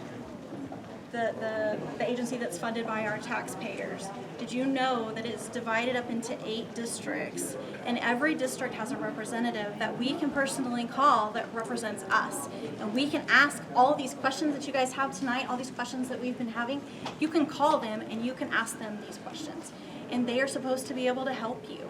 the agency that's funded by our taxpayers, did you know that it's divided up into 8 districts, and every district has a representative that we can personally call that represents us, and we can ask all these questions that you guys have tonight, all these questions that we've been having. You can call them and you can ask them these questions, and they are supposed to be able to help you.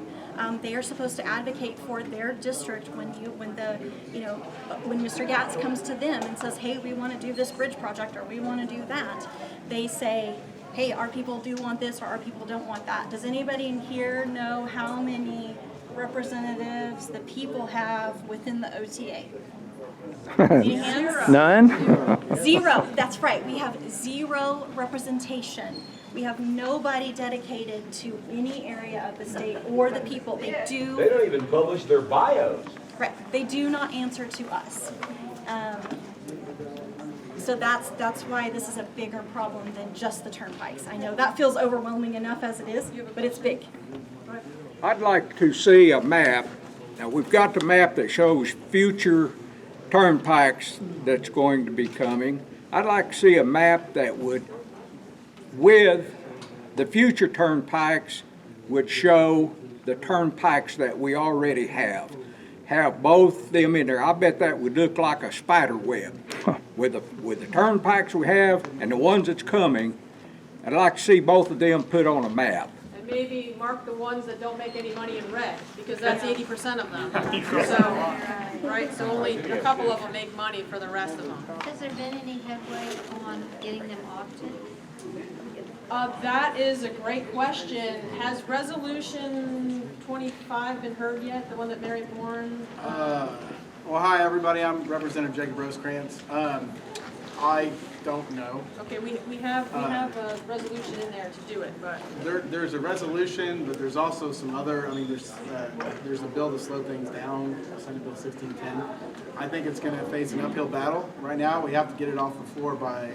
They are supposed to advocate for their district when Mr. Gatz comes to them and says, hey, we want to do this bridge project or we want to do that. They say, hey, our people do want this or our people don't want that. Does anybody in here know how many representatives the people have within the OTA? Any hands? None? 0. That's right. We have 0 representation. We have nobody dedicated to any area of the state or the people. They don't even publish their bios. Right. They do not answer to us. So that's why this is a bigger problem than just the turnpikes. I know that feels overwhelming enough as it is, but it's big. I'd like to see a map. Now, we've got the map that shows future turnpikes that's going to be coming. I'd like to see a map that would, with the future turnpikes, would show the turnpikes that we already have. Have both them in there. I bet that would look like a spider web with the turnpikes we have and the ones that's coming. I'd like to see both of them put on a map. And maybe mark the ones that don't make any money in red, because that's 80% of them. So, right, so only a couple of them make money for the rest of them. Has there been any headway on getting them auctioned? That is a great question. Has resolution 25 been heard yet? The one that Mary Boren? Well, hi everybody. I'm Representative Jacob Rosencrants. I don't know. Okay, we have a resolution in there to do it, but There's a resolution, but there's also some other. I mean, there's a bill to slow things down, Senate Bill 1610. I think it's going to face an uphill battle right now. We have to get it off the floor by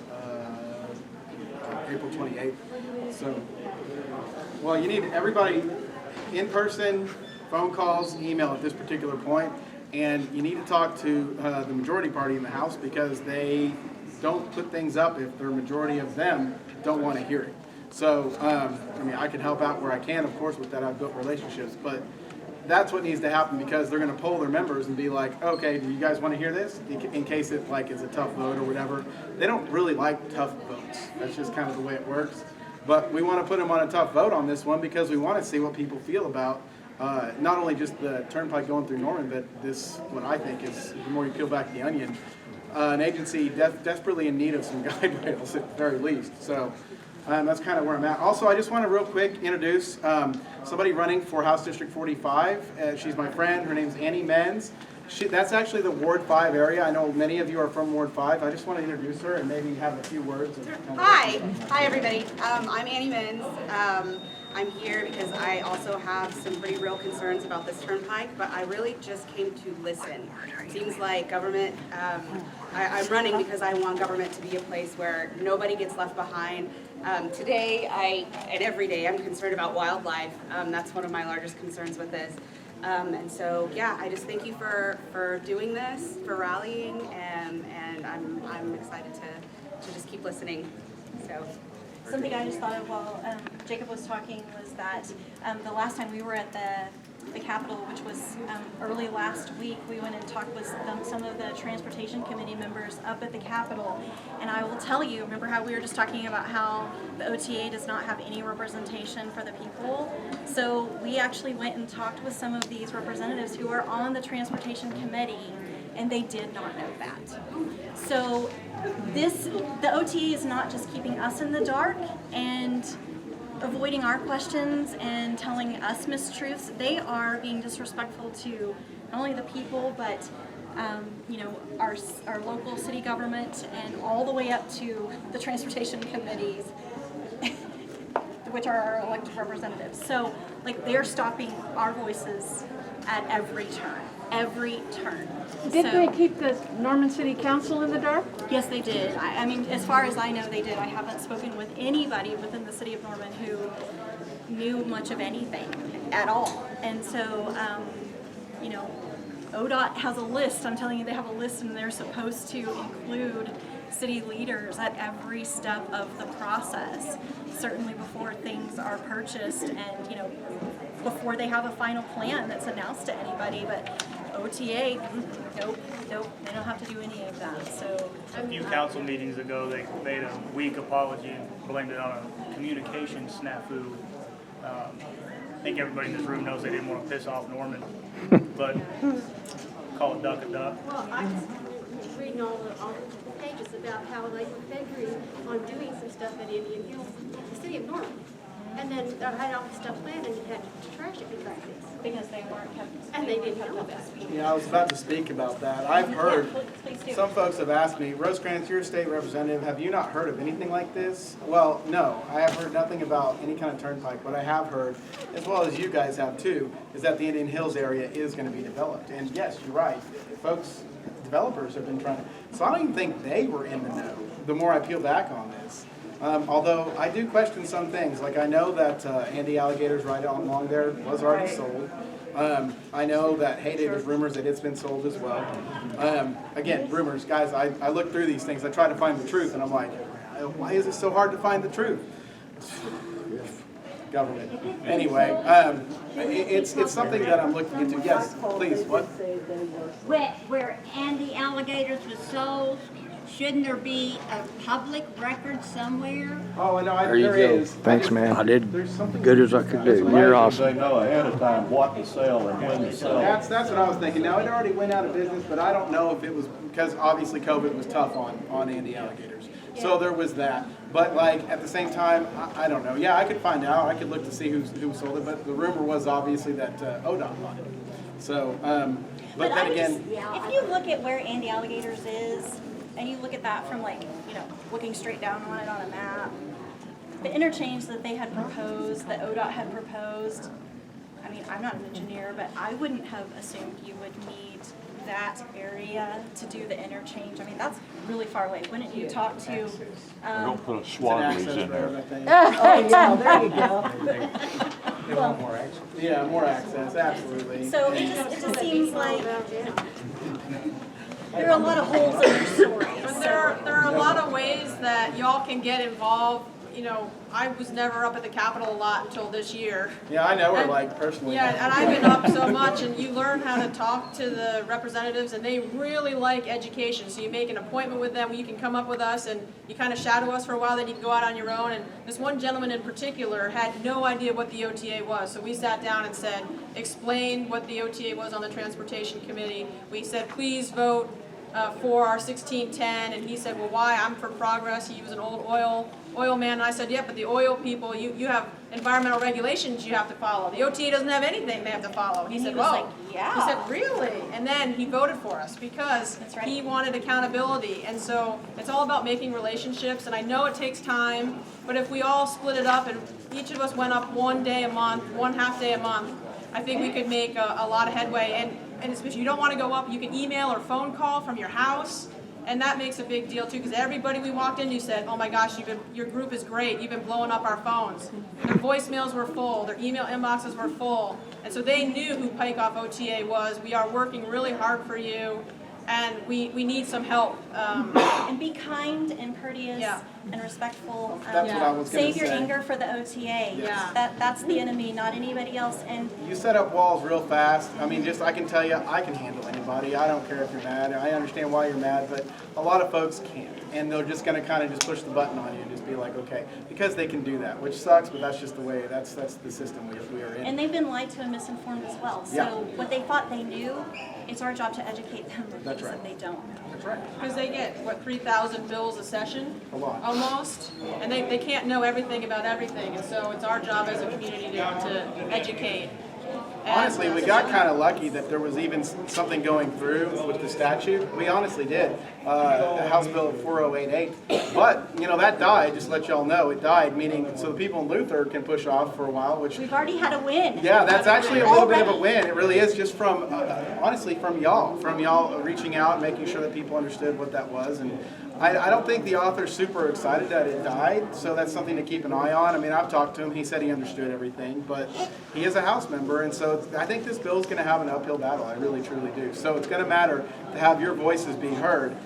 April 28th. So, well, you need everybody in person, phone calls, email at this particular point, and you need to talk to the majority party in the House because they don't put things up if the majority of them don't want to hear it. So, I mean, I can help out where I can, of course, with that. I've built relationships, but that's what needs to happen because they're going to poll their members and be like, okay, do you guys want to hear this? In case it like is a tough vote or whatever. They don't really like tough votes. That's just kind of the way it works. But we want to put them on a tough vote on this one because we want to see what people feel about not only just the turnpike going through Norman, but this, what I think is, the more you peel back the onion, an agency desperately in need of some guide rails at the very least. So that's kind of where I'm at. Also, I just want to real quick introduce somebody running for House District 45. She's my friend. Her name's Annie Menz. That's actually the Ward 5 area. I know many of you are from Ward 5. I just want to introduce her and maybe have a few words. Hi everybody. I'm Annie Menz. I'm here because I also have some pretty real concerns about this turnpike, but I really just came to listen. It seems like government, I'm running because I want government to be a place where nobody gets left behind. Today, and every day, I'm concerned about wildlife. That's one of my largest concerns with this. And so, yeah, I just thank you for doing this, for rallying, and I'm excited to just keep listening. So. Something I just thought of while Jacob was talking was that the last time we were at the Capitol, which was early last week, we went and talked with some of the Transportation Committee members up at the Capitol. And I will tell you, remember how we were just talking about how the OTA does not have any representation for the people? So we actually went and talked with some of these representatives who are on the Transportation Committee, and they did not know that. So the OTA is not just keeping us in the dark and avoiding our questions and telling us mistruths. They are being disrespectful to not only the people, but you know, our local city government and all the way up to the transportation committees, which are our elected representatives. So, like, they're stopping our voices at every turn. Every turn. Didn't they keep the Norman City Council in the dark? Yes, they did. I mean, as far as I know, they did. I haven't spoken with anybody within the city of Norman who knew much of anything at all. And so, you know, ODOT has a list. I'm telling you, they have a list, and they're supposed to include city leaders at every step of the process, certainly before things are purchased and, you know, before they have a final plan that's announced to anybody. But OTA, nope, they don't have to do any of that. So A few council meetings ago, they made a weak apology and blamed it on a communication snafu. I think everybody in this room knows they didn't want to piss off Norman, but call it duck a duck. Well, I was reading all the pages about how they were figuring on doing some stuff at Indian Hills, the city of Norman. And then they had all the stuff planned and you had to trash it because they weren't kept. And they didn't know that. Yeah, I was about to speak about that. I've heard, some folks have asked me, Rosencrants, you're a state representative, have you not heard of anything like this? Well, no, I have heard nothing about any kind of turnpike. What I have heard, as well as you guys have too, is that the Indian Hills area is going to be developed. And yes, you're right, folks, developers have been trying to, so I don't even think they were in the know, the more I peel back on this. Although I do question some things, like I know that Andy Alligator's right along there was already sold. I know that, hey, there's rumors that it's been sold as well. Again, rumors, guys, I look through these things, I try to find the truth, and I'm like, why is it so hard to find the truth? Government. Anyway, it's something that I'm looking into. Yes, please, what? Where Andy Alligators was sold, shouldn't there be a public record somewhere? Oh, no, There you there go. is. Thanks, man. I did good as I could do. You're awesome. They know ahead of time what to sell and when to sell. That's what I was thinking. Now, it already went out of business, but I don't know if it was, because obviously COVID was tough on Andy Alligators. So there was that. But like, at the same time, I don't know. Yeah, I could find out. I could look to see who sold it, but the rumor was obviously that ODOT bought it. So, but then again. If you look at where Andy Alligators is, and you look at that from, like, you know, looking straight down on it on a map, the interchange that they had proposed, that ODOT had proposed, I mean, I'm not an engineer, but I wouldn't have assumed you would need that area to do the interchange. I mean, that's really far away. Wouldn't you talk to? Don't put a Swanleys in there. Oh, yeah, there you go. They want more access. Yeah, more access, absolutely. So it just seems like there are a lot of holes in your story. But there are a lot of ways that y'all can get involved. You know, I was never up at the Capitol a lot until this year. Yeah, I know her, like, personally. Yeah, and I've been up so much, and you learn how to talk to the representatives, and they really like education. So you make an appointment with them, you can come up with us, and you kind of shadow us for a while, then you can go out on your own. And this one gentleman in particular had no idea what the OTA was. So we sat down and said, explain what the OTA was on the Transportation Committee. We said, please vote for our 1610, and he said, well, why? I'm for progress. He was an old oil man, and I said, yeah, but the oil people, you have environmental regulations you have to follow. The OTA doesn't have anything they have to follow. He said, was whoa. like, yeah. He said, really? And then he voted for us because he wanted accountability. And so it's all about making relationships, and I know it takes time, but if we all split it up and each of us went up one day a month, one half day a month, I think we could make a lot of headway. And especially you don't want to go up, you can email or phone call from your house. And that makes a big deal too, because everybody we walked into said, oh my gosh, your group is great, you've been blowing up our phones. Their voicemails were full, their email inboxes were full. And so they knew who Pike Off OTA was. We are working really hard for you, and we need some help. And be kind and courteous and respectful. That's what I was gonna Save your say. anger for the OTA. Yeah. That's the enemy, not anybody else. And You set up walls real fast. I mean, I can tell you, I can handle anybody. I don't care if you're mad. I understand why you're mad, but a lot of folks can't. And they're just going to kind of just push the button on you and just be like, okay, because they can do that, which sucks, but that's just the way, that's the system we are in. And they've been lied to and misinformed as well. So Yeah. what they thought they knew, it's our job to educate them That's so right. they don't. That's right. Because they get, what, 3,000 bills a session? A lot. Almost. And they can't know everything about everything. And so it's our job as a community to educate. Honestly, we got kind of lucky that there was even something going through with the statute. We honestly did. House Bill 4088. But, you know, that died, just to let y'all know. It died, meaning so the people in Luther can push off for a while, which... We've already had a win. Yeah, that's actually a little bit of a win. It really is, just from, honestly, from y'all reaching out and making sure that people understood what that was. And I don't think the author's super excited that it died, so that's something to keep an eye on. I mean, I've talked to him. He said he understood everything, but he is a House member, and so I think this bill's going to have an uphill battle. I really, truly do. So it's going to matter to have your voices being heard,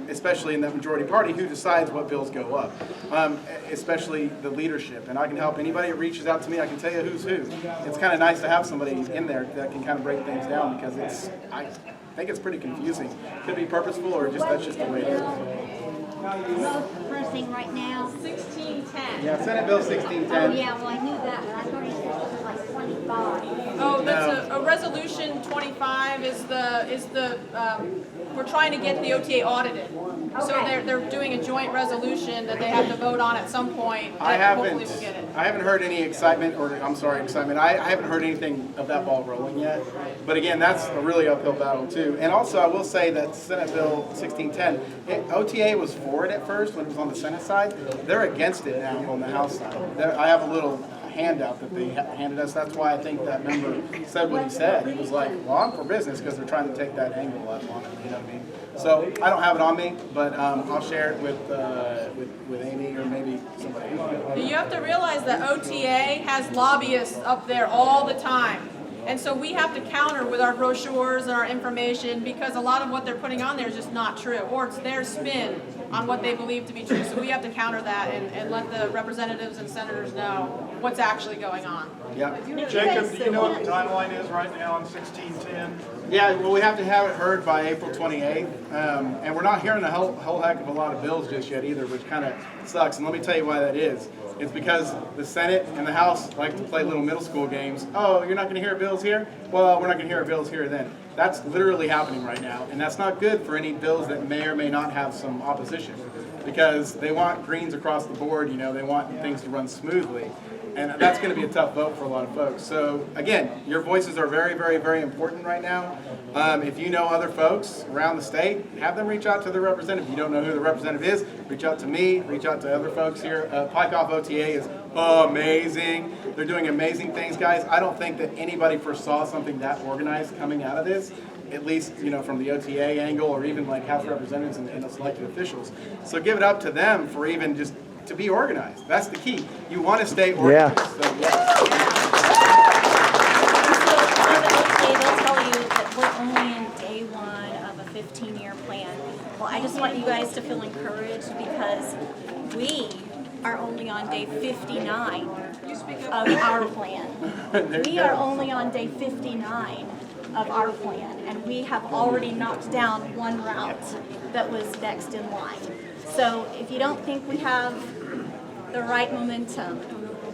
especially in that majority party who decides what bills go up, especially the leadership. And I can help anybody that reaches out to me. I can tell you who's who. It's kind of nice to have somebody in there that can kind of break things down, because I think it's pretty confusing. Could be purposeful, or that's just the way it is. First thing right now. 1610. Yeah, Senate Bill 1610. Oh, yeah, well, I knew that, but I thought he said it was like 25. Oh, that's a resolution 25 is the we're trying to get the OTA audited. So they're doing a joint resolution that they have to vote on at some point. Hopefully we'll get it. I haven't heard any excitement, or I'm sorry, excitement. I haven't heard anything of that ball rolling yet. But again, that's a really uphill battle too. And also, I will say that Senate Bill 1610, OTA was for it at first when it was on the Senate side. They're against it now on the House side. I have a little handout that they handed us. That's why I think that member said what he said. He was like, well, I'm for business, because they're trying to take that angle up on it, you know what I mean? So I don't have it on me, but I'll share it with Amy or maybe somebody else. You have to realize that OTA has lobbyists up there all the time. And so we have to counter with our brochures and our information, because a lot of what they're putting on there is just not true, or it's their spin on what they believe to be true. So we have to counter that and let the representatives and senators know what's actually going on. Yeah. Jacob, do you know what the timeline is right now on 1610? Yeah, well, we have to have it heard by April 28th, and we're not hearing a whole heck of a lot of bills just yet either, which kind of sucks. And let me tell you why that is. It's because the Senate and the House like to play little middle school games. Oh, you're not going to hear bills here? Well, we're not going to hear bills here then. That's literally happening right now, and that's not good for any bills that may or may not have some opposition, because they want greens across the board. You know, they want things to run smoothly. And that's going to be a tough vote for a lot of folks. So again, your voices are very, very, very important right now. If you know other folks around the state, have them reach out to their representative. If you don't know who the representative is, reach out to me, reach out to other folks here. Pike Off OTA is amazing. They're doing amazing things, guys. I don't think that anybody foresaw something that organized coming out of this, at least, you know, from the OTA angle, or even like House representatives and elected officials. So give it up to them for even just to be organized. That's the key. You want to stay organized. Yeah. So, yeah. They'll tell you that we're only in day one of a 15-year plan. Well, I just want you guys to feel encouraged, because we are only on day 59 of our plan. We are only on day 59 of our plan, and we have already knocked down one route that was next in line. So if you don't think we have the right momentum,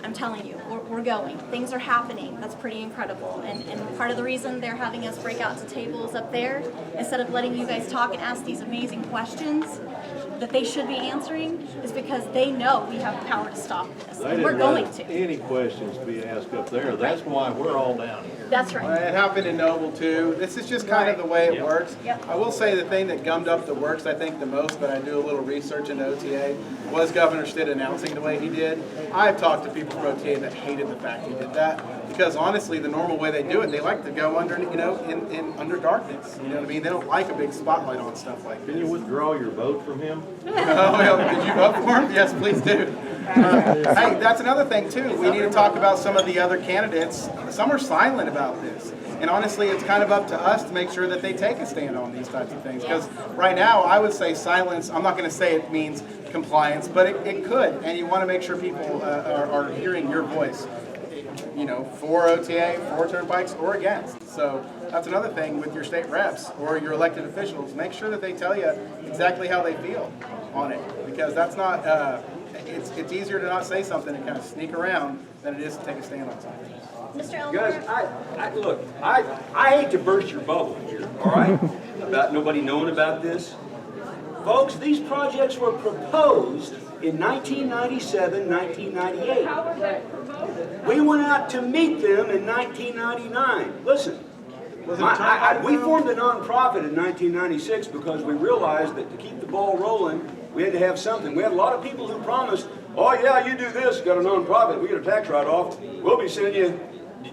I'm telling you, we're going. Things are happening. That's pretty incredible. And part of the reason they're having us break out to tables up there, instead of letting you guys talk and ask these amazing questions that they should be answering, is because they know we have the power to stop this. And we're going to. Any questions be asked up there. That's why we're all down here. That's right. It happened in Noble too. This is just kind of the way it works. Yep. I will say the thing that gummed up the works, I think the most, but I do a little research into OTA, was Governor Stitt announcing the way he did. I've talked to people from OTA that hated the fact he did that, because honestly, the normal way they do it, they like to go under, you know, in under darkness. You know what I mean? They don't like a big spotlight on stuff like this. Can you withdraw your vote from him? Oh, well, did you vote for him? Yes, please do. Hey, that's another thing too. We need to talk about some of the other candidates. Some are silent about this. And honestly, it's kind of up to us to make sure that they take a stand on these types of things. Because right now, I would say silence, I'm not going to say it means compliance, but it could. And you want to make sure people are hearing your voice, you know, for OTA, for turnpikes, or against. So that's another thing with your state reps or your elected officials. Make sure that they tell you exactly how they feel on it. Because that's not, it's easier to not say something and kind of sneak around than it is to take a stand on something. Mr. Elmore? Guys, look, I hate to burst your bubble here, all right? About nobody knowing about this. Folks, these projects were proposed in 1997, 1998. We went out to meet them in 1999. Listen, we formed a nonprofit in 1996 because we realized that to keep the ball rolling, we had to have something. We had a lot of people who promised, oh yeah, you do this, got a nonprofit, we get a tax write-off, we'll be sending you.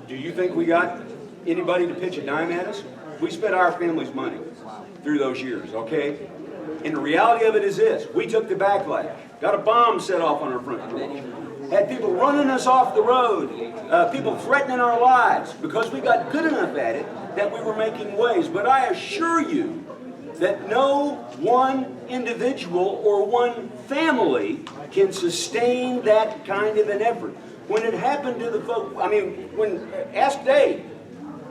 Do you think we got anybody to pitch a dime at us? We spent our family's money through those years, okay? And the reality of it is this, we took the backlash, got a bomb set off on our front porch, had people running us off the road, people threatening our lives because we got good enough at it that we were making waves. But I assure you that no one individual or one family can sustain that kind of an effort. When it happened to the folk, ask Dave,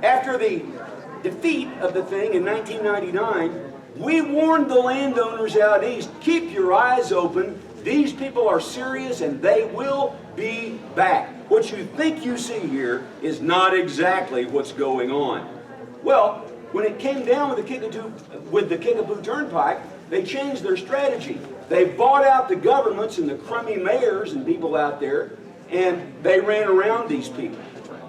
after the defeat of the thing in 1999, we warned the landowners out east, keep your eyes open. These people are serious and they will be back. What you think you see here is not exactly what's going on. Well, when it came down with the Kickapoo Turnpike, they changed their strategy. They bought out the governments and the crummy mayors and people out there, and they ran around these people.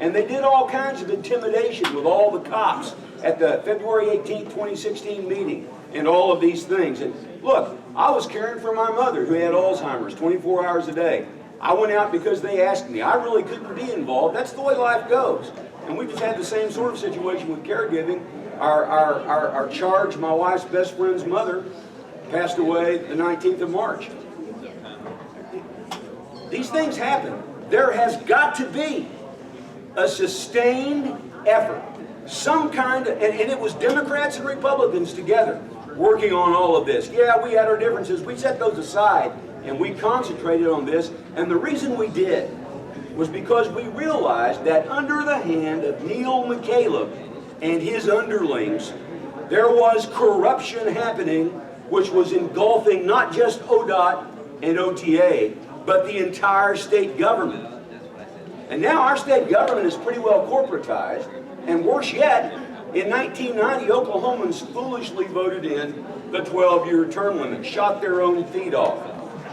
And they did all kinds of intimidation with all the cops at the February 18, 2016 meeting and all of these things. And look, I was caring for my mother who had Alzheimer's 24 hours a day. I went out because they asked me. I really couldn't be involved. That's the way life goes. And we just had the same sort of situation with caregiving. Our charge, my wife's best friend's mother, passed away the 19th of March. These things happen. There has got to be a sustained effort. Some kind of, and it was Democrats and Republicans together working on all of this. Yeah, we had our differences. We set those aside and we concentrated on this. And the reason we did was because we realized that under the hand of Neil McCaleb and his underlings, there was corruption happening which was engulfing not just ODOT and OTA, but the entire state government. And now our state government is pretty well corporatized, and worse yet, in 1990, Oklahomans foolishly voted in the 12-year term limit, shot their own feet off.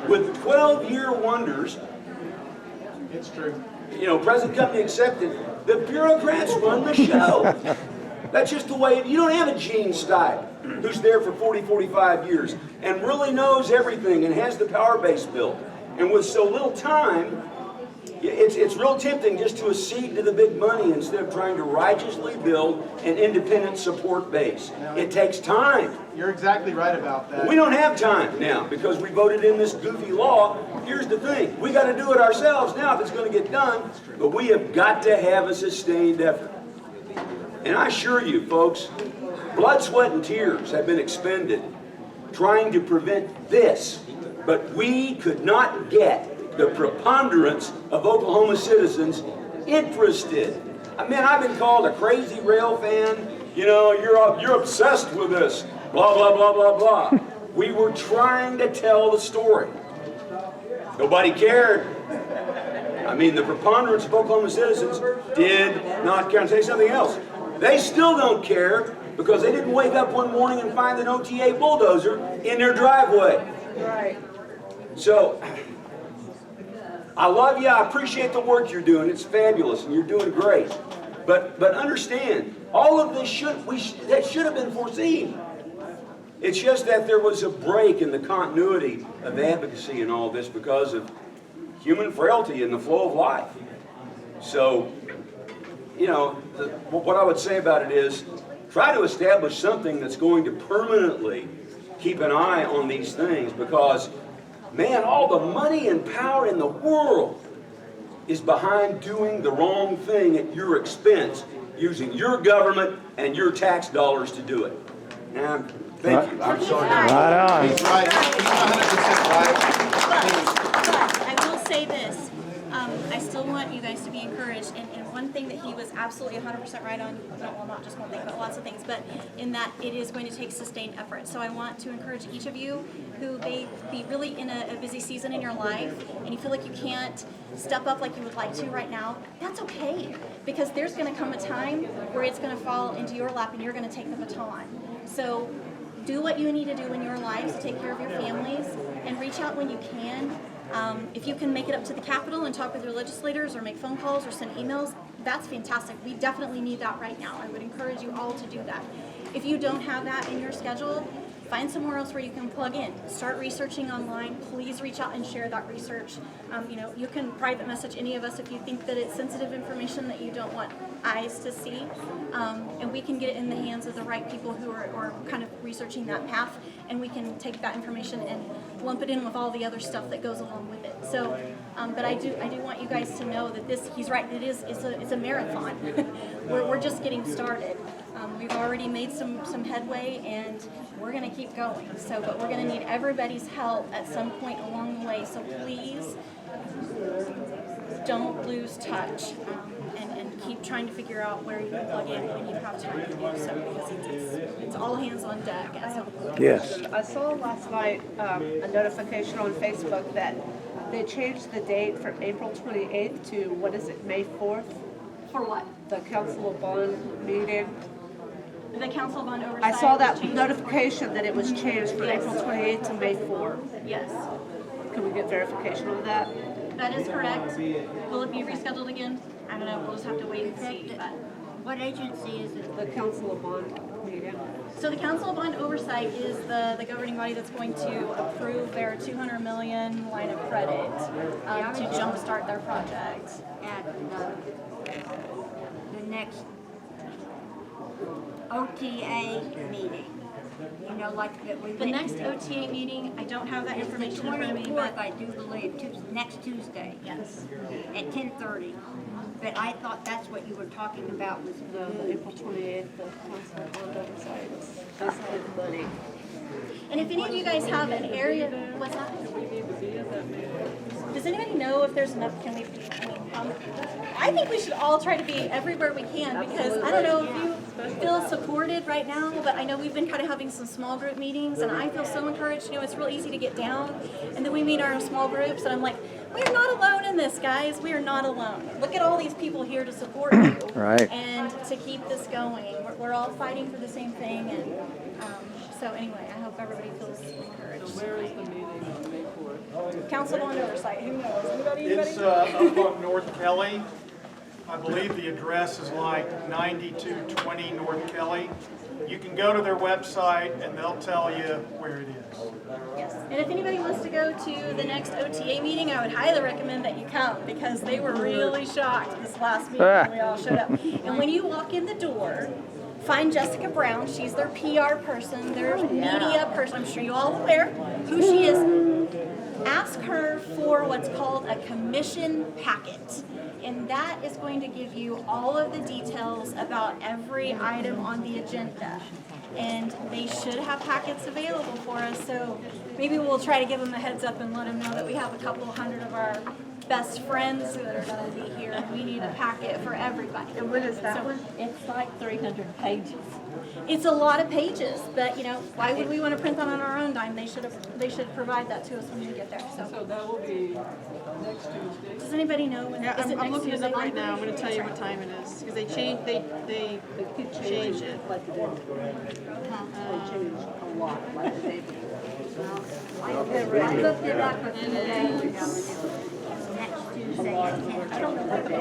With 12-year wonders, it's true. Present company accepted, the bureaucrats run the show. That's just the way, you don't have a Gene Stipe who's there for 40, 45 years and really knows everything and has the power base built. And with so little time, it's real tempting just to accede to the big money instead of trying to righteously build an independent support base. It takes time. You're exactly right about that. We don't have time now because we voted in this goofy law. Here's the thing. We got to do it ourselves now if it's going to get done, but we have got to have a sustained effort. And I assure you, folks, blood, sweat, and tears have been expended trying to prevent this, but we could not get the preponderance of Oklahoma citizens interested. I've been called a crazy rail fan. You're obsessed with this. Blah, blah, blah, blah, blah. We were trying to tell the story. Nobody cared. The preponderance of Oklahoma citizens did not care. And say something else. They still don't care because they didn't wake up one morning and find an OTA bulldozer in their driveway. Right. So, I love you. I appreciate the work you're doing. It's fabulous, and you're doing great. But understand, all of this should have been foreseen. It's just that there was a break in the continuity of advocacy and all this because of human frailty and the flow of life. So, what I would say about it is, try to establish something that's going to permanently keep an eye on these things because, man, all the money and power in the world is behind doing the wrong thing at your expense, using your government and your tax dollars to do it. Now, thank you. I'm sorry. Right on. He's right. He's 100% right. But I will say this. I still want you guys to be encouraged. And one thing that he was absolutely 100% right on, well, not just one thing, but lots of things, but in that it is going to take sustained effort. So I want to encourage each of you who may be really in a busy season in your life and you feel like you can't step up like you would like to right now, that's okay. Because there's going to come a time where it's going to fall into your lap and you're going to take the baton. So do what you need to do in your lives to take care of your families, and reach out when you can. If you can make it up to the Capitol and talk with your legislators or make phone calls or send emails, that's fantastic. We definitely need that right now. I would encourage you all to do that. If you don't have that in your schedule, find somewhere else where you can plug in. Start researching online. Please reach out and share that research. You can private message any of us if you think that it's sensitive information that you don't want eyes to see. And we can get it in the hands of the right people who are kind of researching that path, and we can take that information and lump it in with all the other stuff that goes along with it. So, but I do want you guys to know that he's right, it's a marathon. we're just getting started. We've already made some headway, and we're going to keep going. But we're going to need everybody's help at some point along the way. So please don't lose touch, and keep trying to figure out where you can plug in when you have time to do so, because it's all hands on deck at some point. Yes. I saw last night a notification on Facebook that they changed the date from April 28th to, what is it, May 4th? For what? The Council of Bond meeting. The Council of Bond Oversight. I saw that changed. notification that it was changed from Yes. April 28th to May 4th. Yes. Can we get verification on that? That is correct. Will it be rescheduled again? I don't know. We'll just have to wait and see. But what agency is it? The Council of Bond meeting. So the Council of Bond Oversight is the governing body that's going to approve their $200 million line of credit to jumpstart their project. At the next OTA meeting. You know, like that we The next OTA meeting, I don't have that information in front of me, but I do believe, next Tuesday. Yes. At 10:30. But I thought that's what you were talking about was the April 28th, the Council of Bond Oversight. That's the money. And if any of you guys have an area, what's that? Does anybody know if there's enough? Can we? I think we should all try to be everywhere we can, because I don't know if you feel supported right now, but I know we've been kind of having some small group meetings, and I feel so encouraged. It's real easy to get down, and then we meet our small groups, and I'm like, we are not alone in this, guys. We are not alone. Look at all these people here to support you, Right. and to keep this going. We're all fighting for the same thing, and so anyway, I hope everybody feels encouraged. So where is the meeting on May 4th? Council on Oversight, who knows? Anybody? It's up on North Kelly. I believe the address is like 9220 North Kelly. You can go to their website and they'll tell you where it is. Yes. And if anybody wants to go to the next OTA meeting, I would highly recommend that you come, because they were really shocked this last meeting when we all showed up. And when you walk in the door, find Jessica Brown. She's their PR person, their media person. I'm sure you all aware who she is. Ask her for what's called a commission packet. And that is going to give you all of the details about every item on the agenda. And they should have packets available for us, so maybe we'll try to give them a heads up and let them know that we have a couple hundred of our best friends that are going to be here, and we need a packet for everybody. And when is that one? It's like 300 pages. It's a lot of pages, but why would we want to print that on our own dime? They should provide that to us when we get there. So that will be next Tuesday. Does anybody know when? Yeah, is it I'm next looking it Tuesday? up right now. I'm going to tell you what time it is, because they change they change it. They changed a lot, like the day before. I looked it up a few days ago, and it was next Tuesday at 10. I don't know what it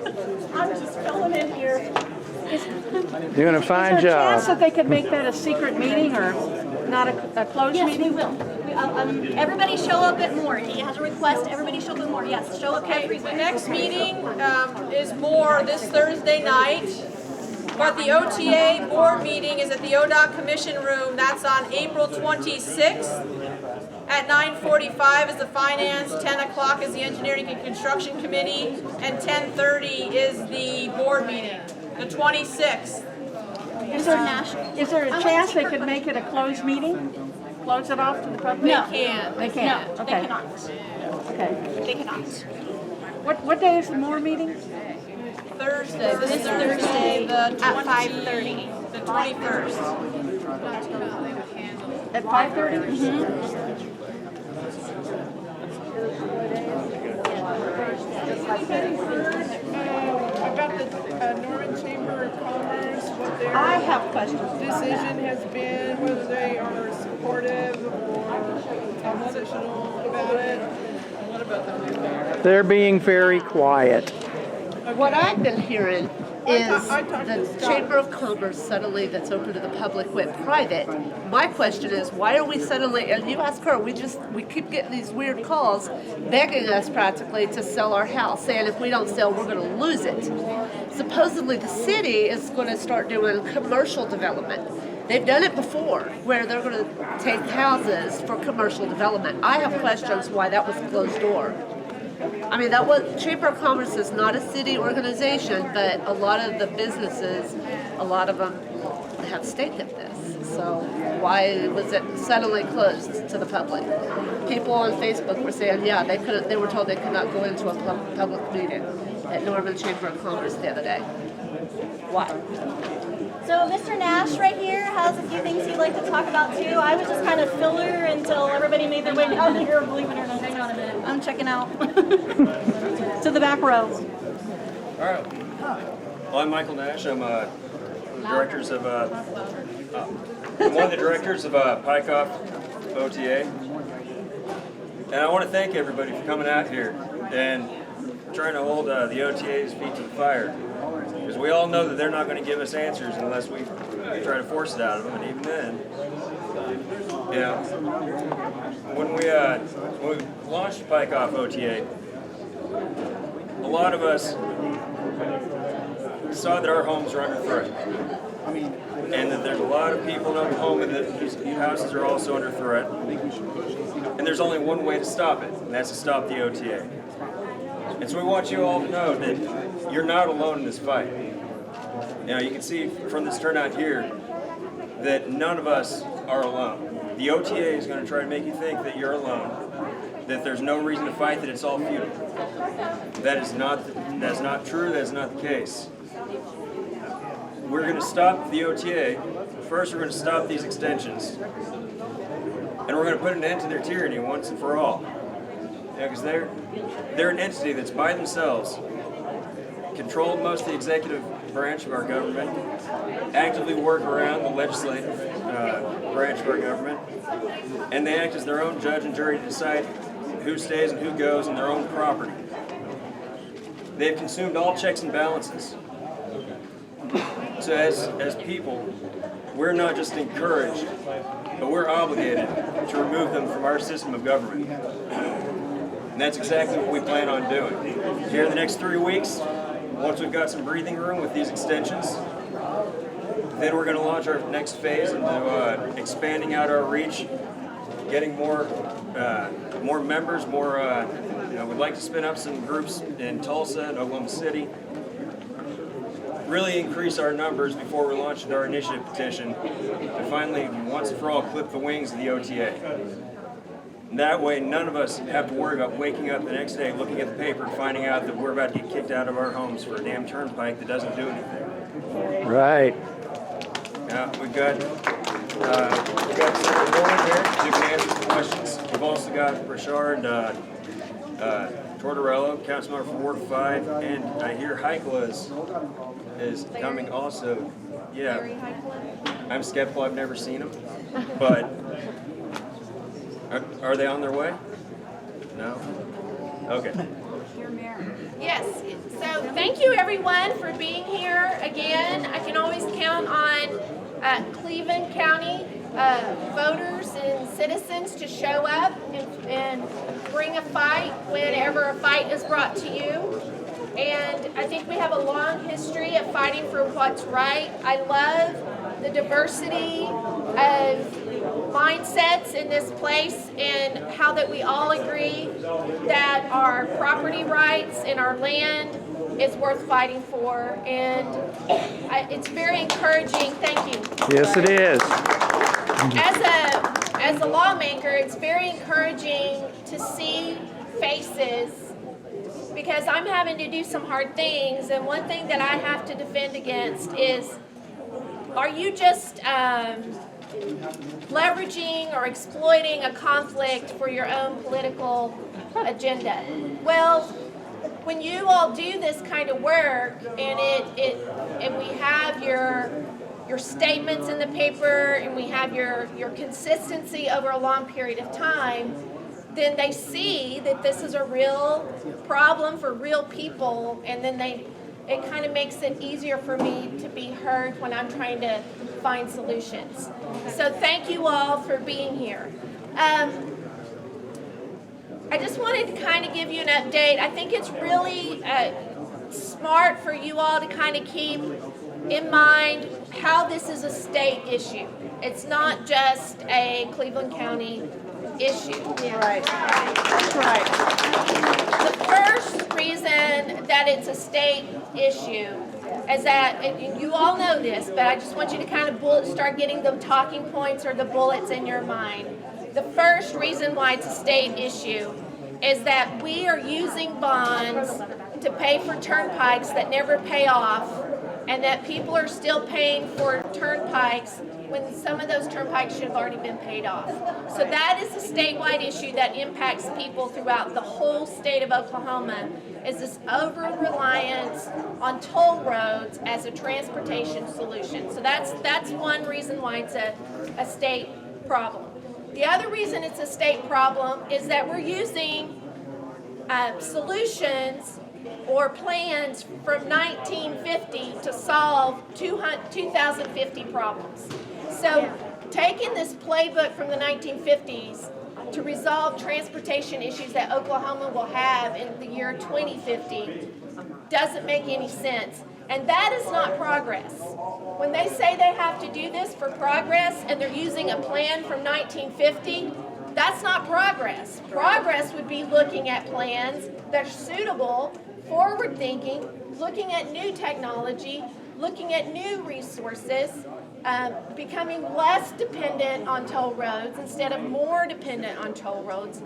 is. I'm just filling in here. Doing a fine Is there a chance job. that they could make that a secret meeting or not a closed Yes, meeting? we will. Everybody show up at Moore. He has a request. Everybody show up at Moore. Yes, show up everywhere. The next meeting is more this Thursday night, but the OTA board meeting is at the ODOT Commission Room. That's on April 26th. At 9:45 is the Finance, 10 o'clock is the Engineering and Construction Committee, and 10:30 is the board meeting, the 26th. Is there a chance they could make it a closed meeting? Close it off to the public? No. They can't. They can't? No, Okay. they cannot. Okay. They cannot. What day is the Moore meeting? Thursday, this Thursday, the At 5:30. the 21st. At 5:30? About the Norman Chamber of Commerce, what their I have questions. decision has been, whether they are supportive or oppositional about it? What about the new mayor? They're being very quiet. What I've been hearing is I talked to the Scott. Chamber of Commerce suddenly that's open to the public went private. My question is, why are we suddenly, and you ask her, we keep getting these weird calls begging us practically to sell our house, saying if we don't sell, we're going to lose it. Supposedly the city is going to start doing commercial development. They've done it before, where they're going to take houses for commercial development. I have questions why that was closed door. I mean, Chamber of Commerce is not a city organization, but a lot of the businesses, a lot of them have stake in this. So why was it suddenly closed to the public? People on Facebook were saying, yeah, they were told they could not go into a public meeting at Norman Chamber of Commerce the other day. Why? So Mr. Nash right here has a few things he'd like to talk about too. I was just kind of filler until everybody made their way down here, believe it or not. Hang on a minute. I'm checking out to the back row. All right. Well, I'm Michael Nash. I'm one of the directors of Pike Off OTA. And I want to thank everybody for coming out here and trying to hold the OTA's feet to the fire. Because we all know that they're not going to give us answers unless we try to force it out of them. And even then, you know, when we launched Pike Off OTA, a lot of us saw that our homes were under threat. And that there's a lot of people in Oklahoma that these houses are also under threat. And there's only one way to stop it, and that's to stop the OTA. And so we want you all to know that you're not alone in this fight. You know, you can see from this turnout here that none of us are alone. The OTA is going to try to make you think that you're alone, that there's no reason to fight, that it's all futile. That's not true, that's not the case. We're going to stop the OTA. First, we're going to stop these extensions. And we're going to put an end to their tyranny once and for all. Because they're an entity that's by themselves, controlled most of the executive branch of our government, actively work around the legislative branch of our government, and they act as their own judge and jury to decide who stays and who goes on their own property. They've consumed all checks and balances. So as people, we're not just encouraged, but we're obligated to remove them from our system of government. And that's exactly what we plan on doing. Here in the next 3 weeks, once we've got some breathing room with these extensions, then we're going to launch our next phase into expanding out our reach, getting more members, we'd like to spin up some groups in Tulsa and Oklahoma City, really increase our numbers before we launch into our initiative petition to finally, once and for all, clip the wings of the OTA. And that way, none of us have to worry about waking up the next day, looking at the paper, and finding out that we're about to get kicked out of our homes for a damn turnpike that doesn't do anything. Right. We've got Senator Boren here who can answer some questions. We've also got Richard Tortorello, Councilmember for Ward 5, and I hear Heichel is coming also. Yeah, I'm skeptical. I've never seen them, but are they on their way? No? Okay. Yes, so thank you everyone for being here again. I can always count on Cleveland County voters and citizens to show up and bring a fight whenever a fight is brought to you. And I think we have a long history of fighting for what's right. I love the diversity of mindsets in this place and how that we all agree that our property rights and our land is worth fighting for. And it's very encouraging. Thank you. Yes, it is. As a lawmaker, it's very encouraging to see faces, because I'm having to do some hard things, and one thing that I have to defend against is, are you just leveraging or exploiting a conflict for your own political agenda? Well, when you all do this kind of work, and we have your your statements in the paper and we have your consistency over a long period of time, then they see that this is a real problem for real people, and then it kind of makes it easier for me to be heard when I'm trying to find solutions. So thank you all for being here. I just wanted to kind of give you an update. I think it's really smart for you all to kind of keep in mind how this is a state issue. It's not just a Cleveland County issue. Yeah. Right. That's right. The first reason that it's a state issue is that, and you all know this, but I just want you to kind of start getting the talking points or the bullets in your mind. The first reason why it's a state issue is that we are using bonds to pay for turnpikes that never pay off, and that people are still paying for turnpikes when some of those turnpikes should have already been paid off. So that is a statewide issue that impacts people throughout the whole state of Oklahoma, is this over-reliance on toll roads as a transportation solution. So that's one reason why it's a state problem. The other reason it's a state problem is that we're using solutions or plans from 1950 to solve 2050 problems. So taking this playbook from the 1950s to resolve transportation issues that Oklahoma will have in the year 2050 doesn't make any sense. And that is not progress. When they say they have to do this for progress and they're using a plan from 1950, that's not progress. Progress would be looking at plans that are suitable, forward-thinking, looking at new technology, looking at new resources, becoming less dependent on toll roads instead of more dependent on toll roads.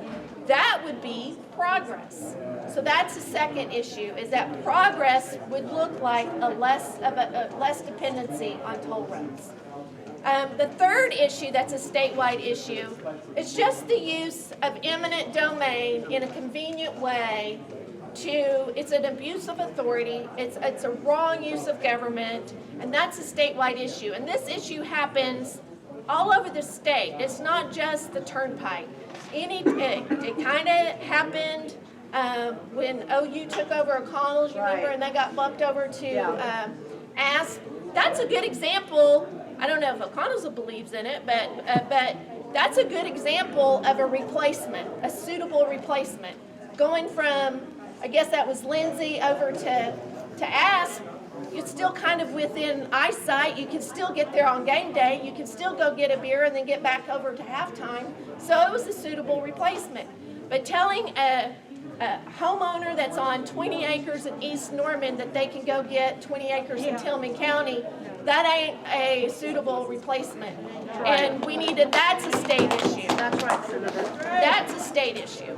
That would be progress. So that's the second issue, is that progress would look like a less dependency on toll roads. The third issue that's a statewide issue is just the use of eminent domain in a convenient way it's an abuse of authority, it's a wrong use of government, and that's a statewide issue. And this issue happens all over the state. It's not just the turnpike. It kind of happened when OU took over O'Connell's, remember, and they got bumped over to ASP. That's a good example. I don't know if O'Connell's believes in it, but that's a good example of a replacement, a suitable replacement. Going from, I guess that was Lindsay, over to ASP, it's still kind of within eyesight. You can still get there on game day. You can still go get a beer and then get back over to halftime. So it was a suitable replacement. But telling a homeowner that's on 20 acres in East Norman that they can go get 20 acres in Tillman County, that ain't a suitable replacement. And that's a state issue. That's right, Senator. That's a state issue.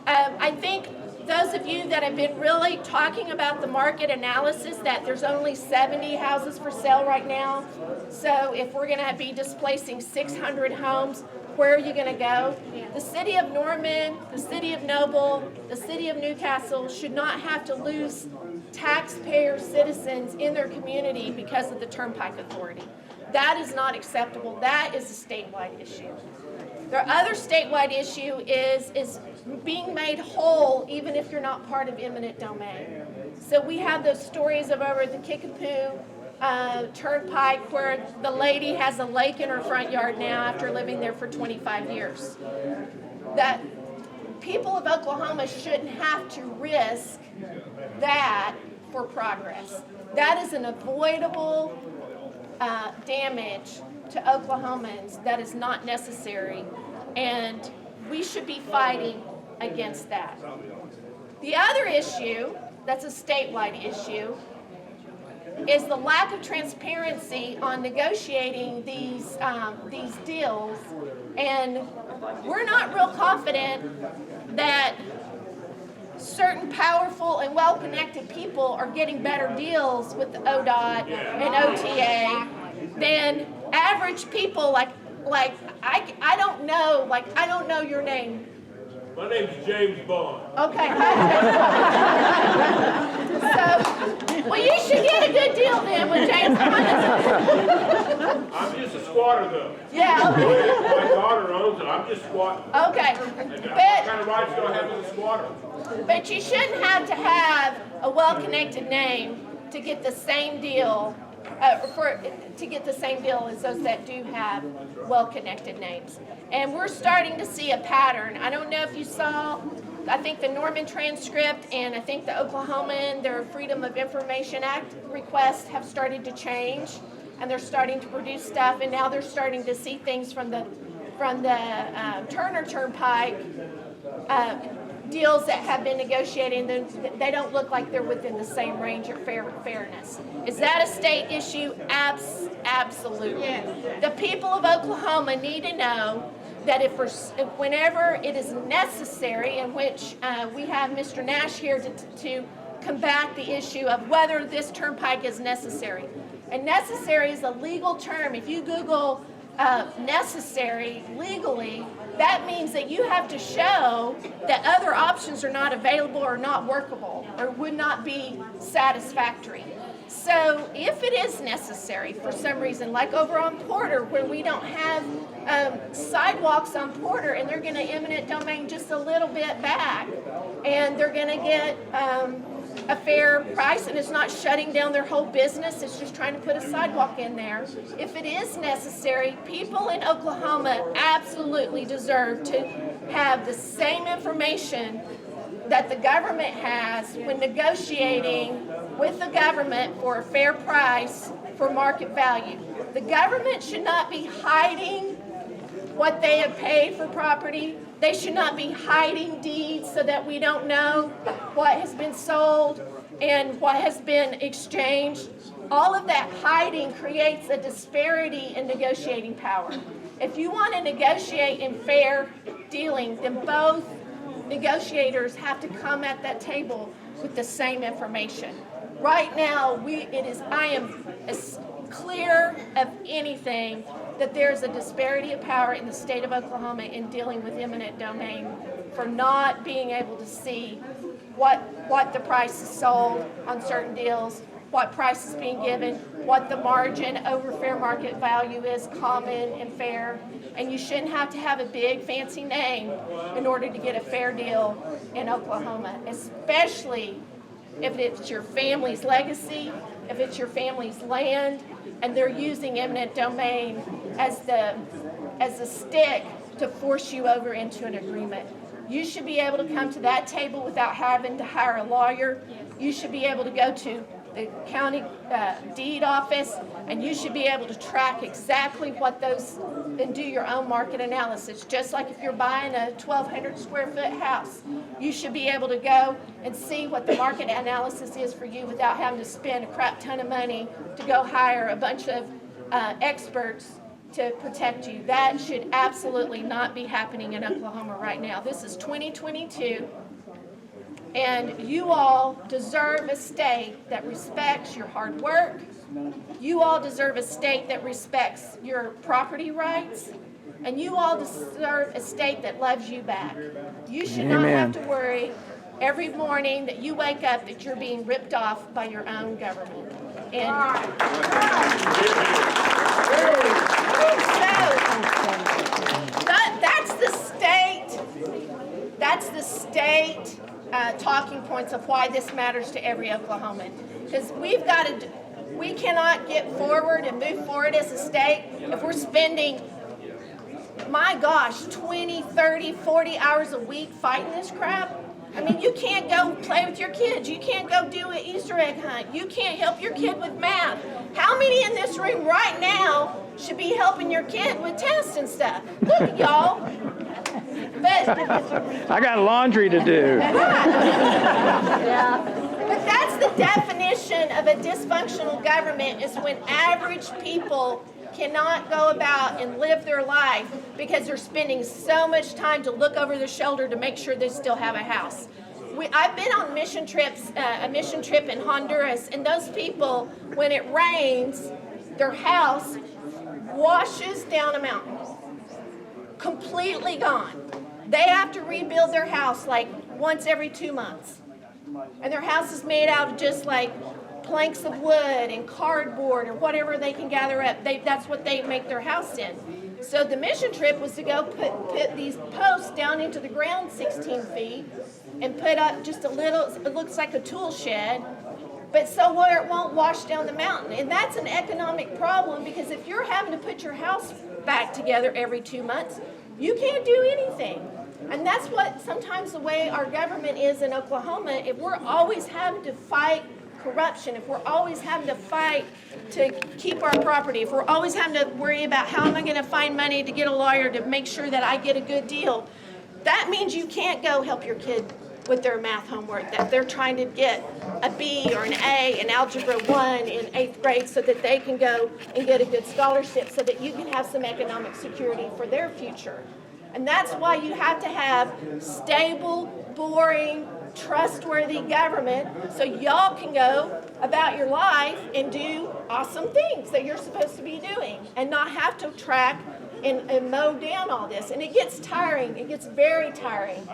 I think those of you that have been really talking about the market analysis, that there's only 70 houses for sale right now. So if we're gonna be displacing 600 homes, where are you gonna go? The city of Norman, the city of Noble, the city of Newcastle should not have to lose taxpayer citizens in their community because of the Turnpike Authority. That is not acceptable. That is a statewide issue. The other statewide issue is being made whole even if you're not part of eminent domain. So we have those stories of over at the Kickapoo Turnpike where the lady has a lake in her front yard now after living there for 25 years. That people of Oklahoma shouldn't have to risk that for progress. That is an avoidable damage to Oklahomans that is not necessary, and we should be fighting against that. The other issue that's a statewide issue is the lack of transparency on negotiating these deals, and we're not real confident that certain powerful and well-connected people are getting better deals with the ODOT and OTA than average people like I don't know your name. My name's James Bond. Okay. So, well, you should get a good deal then with James Bond. just a squatter though. Yeah, okay. My daughter owns it, I'm just squatting. Okay, What kind of rights do I have as a squatter? but you shouldn't have to have a well-connected name to get the same deal, to get the same deal as those that do have well-connected names. And we're starting to see a pattern. I don't know if you saw, I think the Norman transcript and I think the Oklahoman, their Freedom of Information Act requests have started to change, and they're starting to produce stuff, and now they're starting to see things from the Turner Turnpike deals that have been negotiated, and they don't look like they're within the same range of fairness. Is that a state issue? Absolutely. Yes. The people of Oklahoma need to know that if whenever it is necessary, in which we have Mr. Nash here to combat the issue of whether this turnpike is necessary. And necessary is a legal term. If you Google necessary legally, that means that you have to show that other options are not available or not workable or would not be satisfactory. So if it is necessary for some reason, like over on Porter where we don't have sidewalks on Porter and they're going to eminent domain just a little bit back and they're going to get a fair price and it's not shutting down their whole business, it's just trying to put a sidewalk in there. If it is necessary, people in Oklahoma absolutely deserve to have the same information that the government has when negotiating with the government for a fair price for market value. The government should not be hiding what they have paid for property. They should not be hiding deeds so that we don't know what has been sold and what has been exchanged. All of that hiding creates a disparity in negotiating power. If you want to negotiate in fair dealing, then both negotiators have to come at that table with the same information. Right now, I am as clear of anything that there's a disparity of power in the state of Oklahoma in dealing with eminent domain for not being able to see what the price is sold on certain deals, what price is being given, what the margin over fair market value is common and fair. And you shouldn't have to have a big fancy name in order to get a fair deal in Oklahoma, especially if it's your family's legacy, if it's your family's land, and they're using eminent domain as the stick to force you over into an agreement. You should be able to come to that table without having to hire a lawyer. You should be able to go to the county deed office, and you should be able to track exactly what those, and do your own market analysis. Just like if you're buying a 1,200 square foot house, you should be able to go and see what the market analysis is for you without having to spend a crap ton of money to go hire a bunch of experts to protect you. That should absolutely not be happening in Oklahoma right now. This is 2022. And you all deserve a state that respects your hard work. You all deserve a state that respects your property rights. And you all deserve a state that loves you back. You should not have to worry every morning that you wake up that you're being ripped off by your own government. And that's the state talking points of why this matters to every Oklahoman. Because we cannot get forward and move forward as a state if we're spending, my gosh, 20, 30, 40 hours a week fighting this crap. I mean, you can't go play with your kids. You can't go do an Easter egg hunt. You can't help your kid with math. How many in this room right now should be helping your kid with tests and stuff? Look at y'all. But I got laundry to do. But that's the definition of a dysfunctional government, is when average people cannot go about and live their life because they're spending so much time to look over their shoulder to make sure they still have a house. I've been on mission trips, a mission trip in Honduras, and those people, when it rains, their house washes down a mountain. Completely gone. They have to rebuild their house like once every 2 months. And their house is made out of just like planks of wood and cardboard or whatever they can gather up. That's what they make their house in. So the mission trip was to go put these posts down into the ground 16 feet and put up just a little, it looks like a tool shed, but so where it won't wash down the mountain. And that's an economic problem, because if you're having to put your house back together every 2 months, you can't do anything. And that's what sometimes the way our government is in Oklahoma. If we're always having to fight corruption, if we're always having to fight to keep our property, if we're always having to worry about how am I going to find money to get a lawyer to make sure that I get a good deal, that means you can't go help your kid with their math homework, that they're trying to get a B or an A in Algebra 1 in 8th grade so that they can go and get a good scholarship so that you can have some economic security for their future. And that's why you have to have stable, boring, trustworthy government so y'all can go about your life and do awesome things that you're supposed to be doing and not have to track and mow down all this. And it gets tiring. It gets very tiring.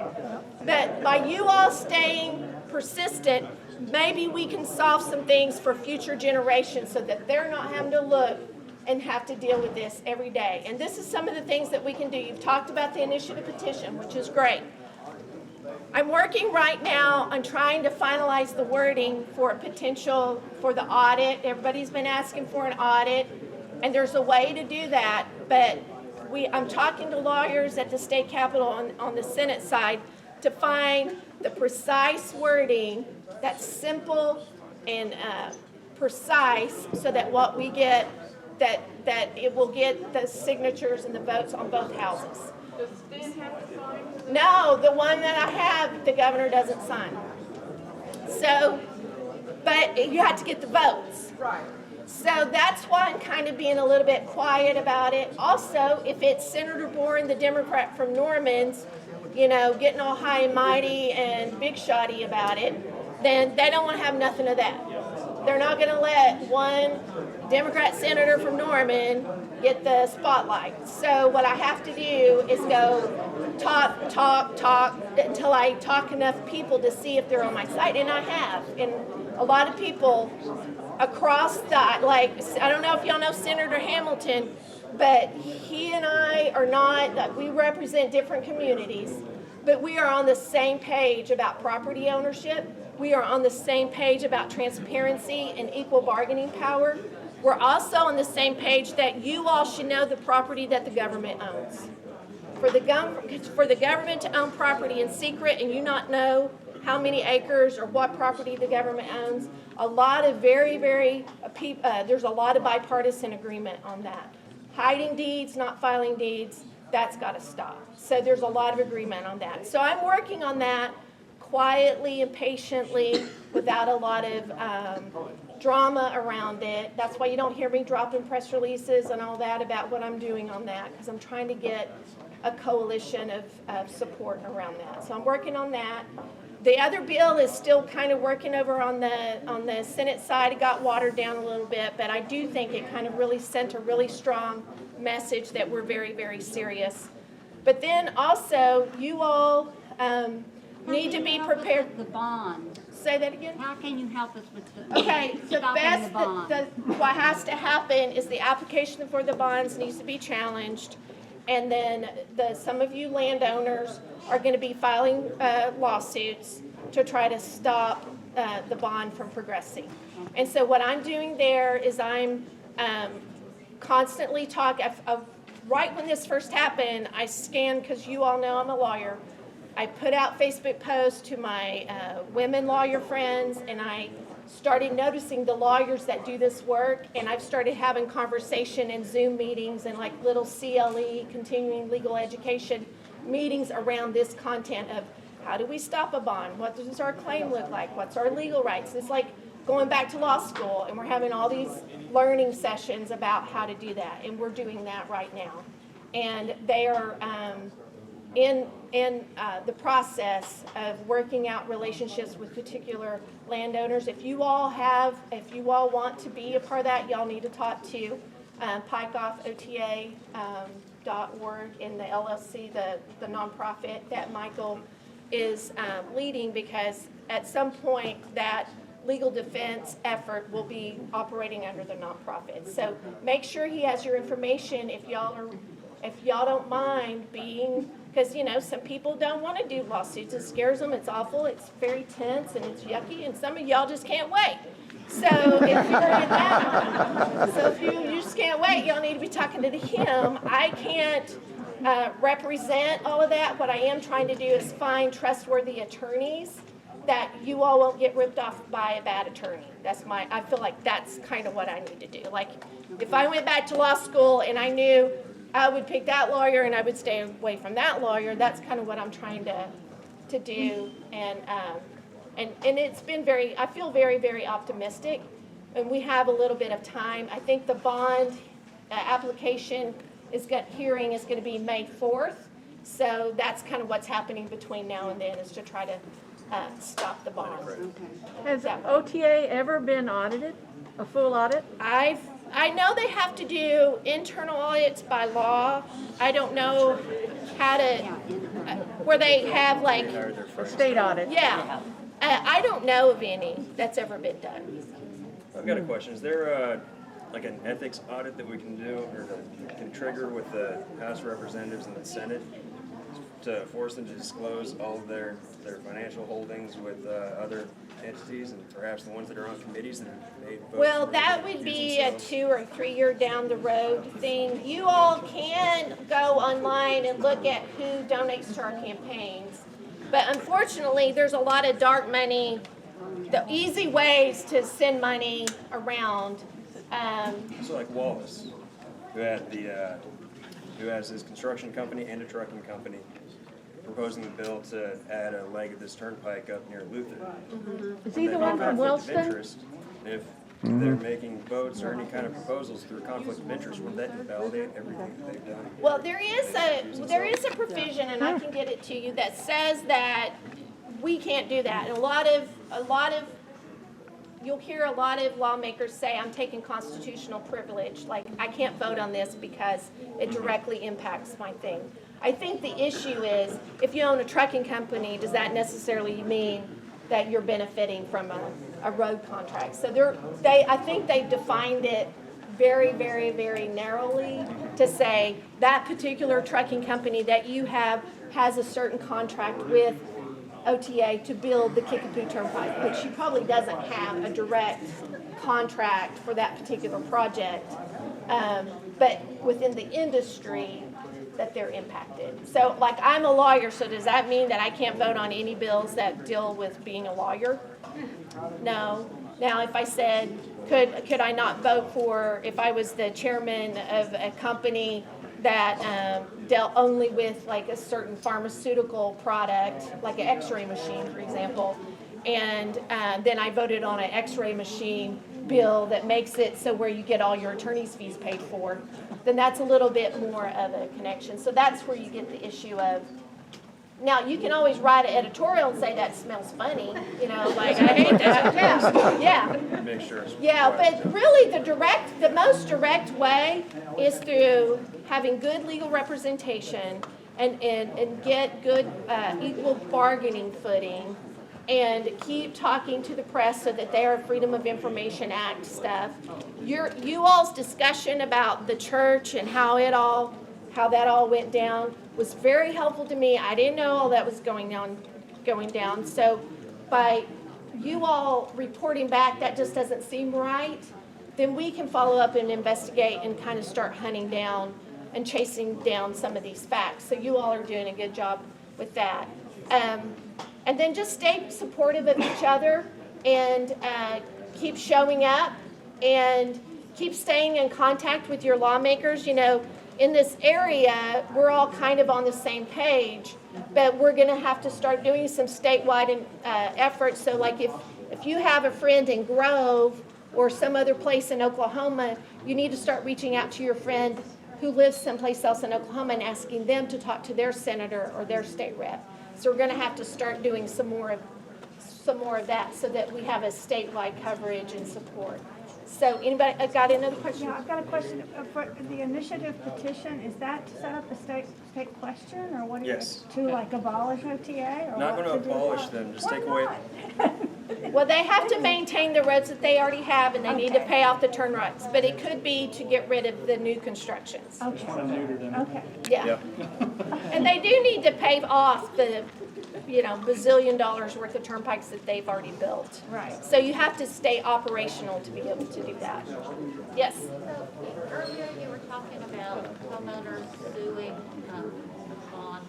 But by you all staying persistent, maybe we can solve some things for future generations so that they're not having to look and have to deal with this every day. And this is some of the things that we can do. You've talked about the initiative petition, which is great. I'm working right now on trying to finalize the wording for a potential for the audit. Everybody's been asking for an audit, and there's a way to do that, but I'm talking to lawyers at the state capitol on the Senate side to find the precise wording that's simple and precise so that what we get, that it will get the signatures and the votes on both houses. Does Stan have to sign? No, the one that I have, the governor doesn't sign. So, but you have to get the votes. Right. So that's why I'm kind of being a little bit quiet about it. Also, if it's Senator Boren, the Democrat from Norman's, getting all high and mighty and big shotty about it, then they don't want to have nothing of that. They're not going to let one Democrat senator from Norman get the spotlight. So what I have to do is go talk until I talk enough people to see if they're on my side, and I have. And a lot of people across that, I don't know if y'all know Senator Hamilton, but he and I are not, we represent different communities, but we are on the same page about property ownership. We are on the same page about transparency and equal bargaining power. We're also on the same page that you all should know the property that the government owns. For the government to own property in secret and you not know how many acres or what property the government owns, a lot of there's a lot of bipartisan agreement on that. Hiding deeds, not filing deeds, that's got to stop. So there's a lot of agreement on that. So I'm working on that quietly and patiently without a lot of drama around it. That's why you don't hear me dropping press releases and all that about what I'm doing on that, because I'm trying to get a coalition of support around that. So I'm working on that. The other bill is still kind of working over on the Senate side. It got watered down a little bit, but I do think it kind of really sent a really strong message that we're very, very serious. But then also, you all need to be prepared. The bond. Say that again? How can you help us with the Okay, the stopping best, the bond? what has to happen is the application for the bonds needs to be challenged. And then some of you landowners are going to be filing lawsuits to try to stop the bond from progressing. And so what I'm doing there is I'm constantly right when this first happened, I scanned, because you all know I'm a lawyer, I put out Facebook posts to my women lawyer friends, and I started noticing the lawyers that do this work, and I've started having conversation in Zoom meetings and like little CLE, continuing legal education meetings around this content of how do we stop a bond? What does our claim look like? What's our legal rights? It's like going back to law school, and we're having all these learning sessions about how to do that, and we're doing that right now. And they are in the process of working out relationships with particular landowners. If you all want to be a part of that, y'all need to talk to PikeOffOTA.org and the LLC, the nonprofit that Michael is leading, because at some point that legal defense effort will be operating under the nonprofit. So make sure he has your information if y'all don't mind being, because some people don't want to do lawsuits. It scares them. It's awful. It's very tense and it's yucky. And some of y'all just can't wait. So if you're in that, so if you just can't wait, y'all need to be talking to him. I can't represent all of that. What I am trying to do is find trustworthy attorneys that you all won't get ripped off by a bad attorney. I feel like that's kind of what I need to do. Like if I went back to law school and I knew I would pick that lawyer and I would stay away from that lawyer, that's kind of what I'm trying to do. And it's been I feel very, very optimistic. And we have a little bit of time. I think the bond application hearing is going to be May 4th. So that's kind of what's happening between now and then, is to try to stop the bond. Has OTA ever been audited, a full audit? I know they have to do internal audits by law. I don't know how to, where they have like a state audit. Yeah. I don't know of any that's ever been done. I've got a question. Is there like an ethics audit that we can do or that can trigger with the House of Representatives and the Senate to force them to disclose all of their financial holdings with other entities and perhaps the ones that are on committees that have made votes? Well, that would be a 2 or 3 year down the road thing. You all can go online and look at who donates to our campaigns. But unfortunately, there's a lot of dark money, the easy ways to send money around. So like Wallace, who has his construction company and a trucking company, proposing the bill to add a leg of this turnpike up near Luther. Is he the one from Wilson? If they're making votes or any kind of proposals through conflict of interest, would that invalidate everything that they've done? Well, there is a provision, and I can get it to you, that says that we can't do that. And a lot of you'll hear a lot of lawmakers say, I'm taking constitutional privilege, like I can't vote on this because it directly impacts my thing. I think the issue is, if you own a trucking company, does that necessarily mean that you're benefiting from a road contract? So I think they've defined it very, very, very narrowly to say that particular trucking company that you have has a certain contract with OTA to build the Kickapoo Turnpike, but she probably doesn't have a direct contract for that particular project. But within the industry, that they're impacted. So, like, I'm a lawyer, so does that mean that I can't vote on any bills that deal with being a lawyer? No. Now, if I said, could I not vote for, if I was the chairman of a company that dealt only with like a certain pharmaceutical product, like an x-ray machine, for example, and then I voted on an x-ray machine bill that makes it so where you get all your attorney's fees paid for, then that's a little bit more of a connection. So that's where you get the issue of, now you can always write an editorial and say that smells funny, like I hate that. Yeah. Make sure. Yeah, but really the most direct way is through having good legal representation and get good equal bargaining footing, and keep talking to the press so that they are Freedom of Information Act stuff. You all's discussion about the church and how that all went down was very helpful to me. I didn't know all that was going down. So by you all reporting back that just doesn't seem right, then we can follow up and investigate and kind of start hunting down and chasing down some of these facts. So you all are doing a good job with that. And then just stay supportive of each other and keep showing up and keep staying in contact with your lawmakers. In this area, we're all kind of on the same page, but we're going to have to start doing some statewide efforts. So like if you have a friend in Grove or some other place in Oklahoma, you need to start reaching out to your friend who lives someplace else in Oklahoma and asking them to talk to their senator or their state rep. So we're going to have to start doing some more of that so that we have a statewide coverage and support. So anybody got another question? Yeah, I've got a question. For the initiative petition, is that to set up a state question, or what? Yes. To like abolish OTA? Or Not what going to do? abolish them, just Why take away. not? Well, they have to maintain the roads that they already have, and they need to pay off the turn rights. But it could be to get rid of the new constructions. Okay. Yeah. And they do need to pay off the, bazillion dollars worth of turnpikes that they've already built. Right. So you have to stay operational to be able to do that. Yes? Earlier you were talking about homeowners suing bond.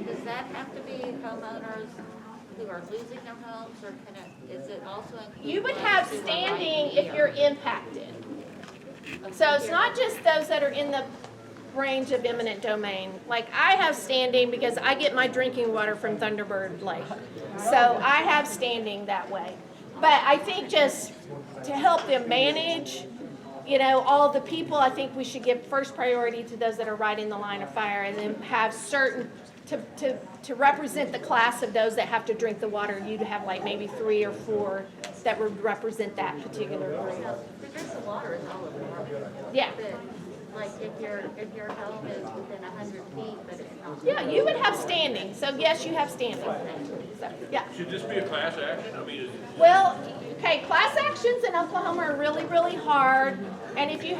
Does that have to be homeowners who are losing their homes, or is it also include? You would have standing if you're impacted. So it's not just those that are in the range of eminent domain. Like I have standing because I get my drinking water from Thunderbird Lake. So I have standing that way. But I think just to help them manage, all the people, I think we should give first priority to those that are right in the line of fire, and then have certain, to represent the class of those that have to drink the water, you'd have like maybe 3 or 4 that would represent that particular group. The drinking water is all of them. Yeah. Like if your home is within 100 feet, but it's not. Yeah, you would have standing. So yes, you have standing. So, yeah. Should this be a class action? I mean, Well, okay, class actions in Oklahoma are really, really hard. And if you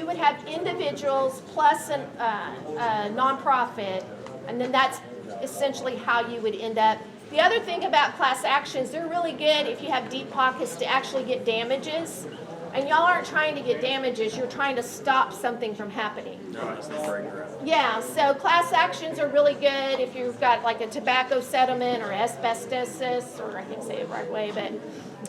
would have individuals plus a nonprofit, and then that's essentially how you would end up. The other thing about class actions, they're really good if you have deep pockets to actually get damages. And y'all aren't trying to get damages, you're trying to stop something from happening. No, it's not breaking around. Yeah, so class actions are really good if you've got like a tobacco settlement or asbestosis, or I can't say it the right way, but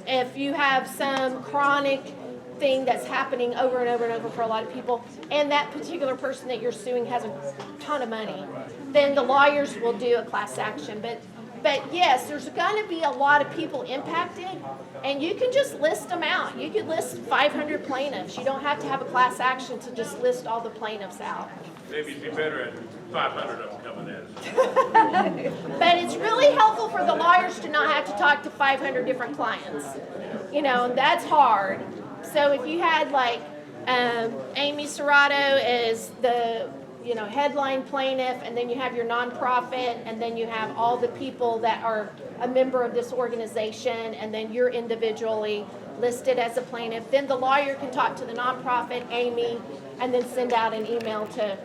if you have some chronic thing that's happening over and over and over for a lot of people, and that particular person that you're suing has a ton of money, then the lawyers will do a class action. But yes, there's going to be a lot of people impacted, and you can just list them out. You could list 500 plaintiffs. You don't have to have a class action to just list all the plaintiffs out. maybe it'd be better at 500 of them coming in. But it's really helpful for the lawyers to not have to talk to 500 different clients. And that's hard. So if you had like Amy Cerato as the headline plaintiff, and then you have your nonprofit, and then you have all the people that are a member of this organization, and then you're individually listed as a plaintiff, then the lawyer can talk to the nonprofit, Amy, and then send out an email to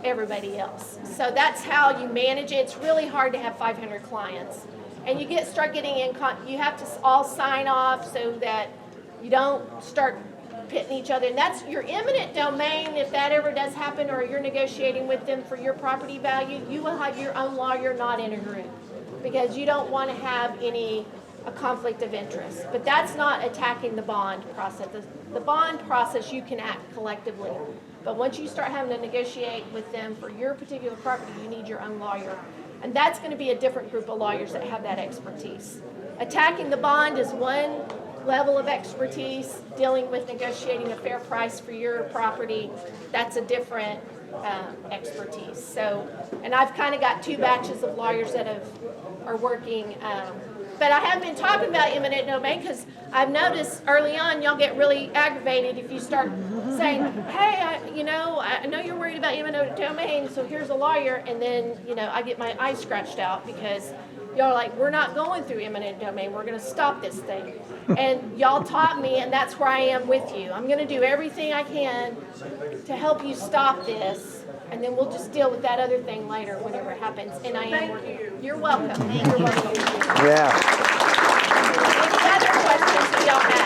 everybody else. So that's how you manage it. It's really hard to have 500 clients, and you start getting in. You have to all sign off so that you don't start pitting each other. And that's your eminent domain. If that ever does happen, or you're negotiating with them for your property value, you will have your own lawyer, not in a group, because you don't want to have a conflict of interest. But that's not attacking the bond process. The bond process, you can act collectively. But once you start having to negotiate with them for your particular property, you need your own lawyer. And that's going to be a different group of lawyers that have that expertise. Attacking the bond is one level of expertise. Dealing with negotiating a fair price for your property, that's a different expertise. So, and I've kind of got two batches of lawyers that are working. But I haven't been talking about eminent domain because I've noticed early on y'all get really aggravated if you start saying, hey, I know you're worried about eminent domain, so here's a lawyer, and then, I get my eyes scratched out because y'all are like, we're not going through eminent domain, we're going to stop this thing. And y'all taught me, and that's where I am with you. I'm going to do everything I can to help you stop this, and then we'll just deal with that other thing later whenever it happens. And I am working. You're welcome. You're welcome. Yeah. Any other questions that y'all have?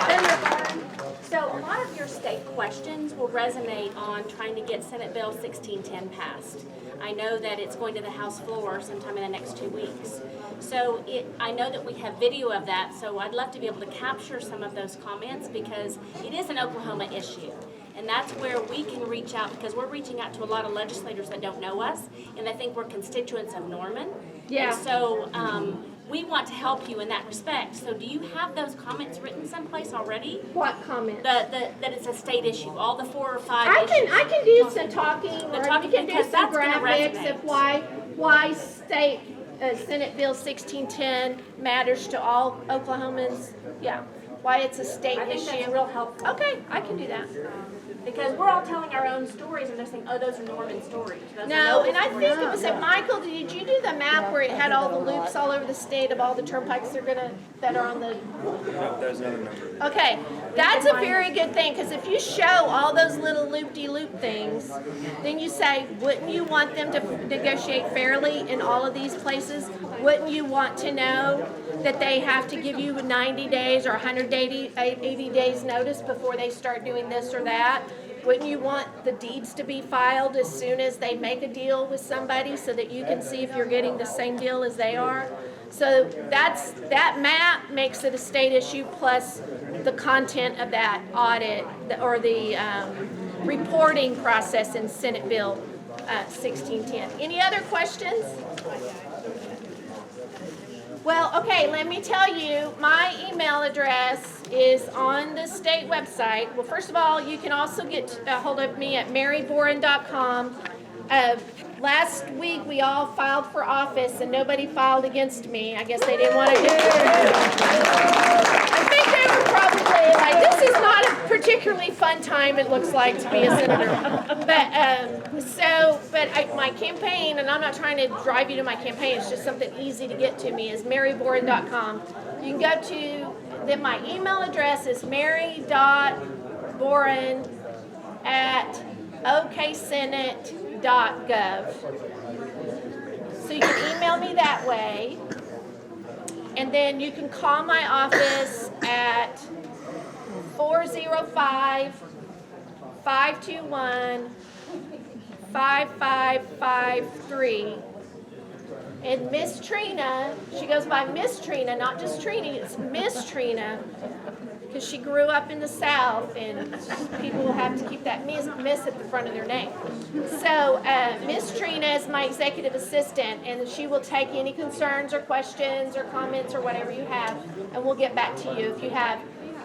So a lot of your state questions will resonate on trying to get Senate Bill 1610 passed. I know that it's going to the House floor sometime in the next 2 weeks. So I know that we have video of that, so I'd love to be able to capture some of those comments because it is an Oklahoma issue. And that's where we can reach out, because we're reaching out to a lot of legislators that don't know us, and they think we're constituents of Norman. Yeah. And so we want to help you in that respect. So do you have those comments written someplace already? What comments? That it's a state issue, all the 4 or 5 issues. I can do some talking, or you can do some graphics of why state Senate Bill 1610 matters to all Oklahomans. Yeah. why it's a state I think issue? that's real helpful. Okay, I can do that. Because we're all telling our own stories and they're saying, oh, those are Norman stories. Those are No, Noble and I stories. think it was at Michael, did you do the map where it had all the loops all over the state of all the turnpikes that are on the, No, there's another number. okay, that's a very good thing, because if you show all those little loop-de-loop things, then you say, wouldn't you want them to negotiate fairly in all of these places? Wouldn't you want to know that they have to give you 90 days or 180 days notice before they start doing this or that? Wouldn't you want the deeds to be filed as soon as they make a deal with somebody so that you can see if you're getting the same deal as they are? So that map makes it a state issue, plus the content of that audit or the reporting process in Senate Bill 1610. Any other questions? Well, okay, let me tell you, my email address is on the state website. Well, first of all, you can also get a hold of me at maryboren.com. Last week, we all filed for office, and nobody filed against me. I guess they didn't want to do it. I think they were probably like, this is not a particularly fun time, it looks like, to be a senator. But my campaign, and I'm not trying to drive you to my campaign, it's just something easy to get to me, is maryboren.com. You can go to, then my email address is mary.boren@oksenate.gov. So you can email me that way. And then you can call my office at 405-521-5553. And Miss Trina, she goes by Miss Trina, not just Trini, it's Miss Trina, because she grew up in the South, and people will have to keep that miss at the front of their name. So Miss Trina is my executive assistant, and she will take any concerns or questions or comments or whatever you have, and we'll get back to you if you have.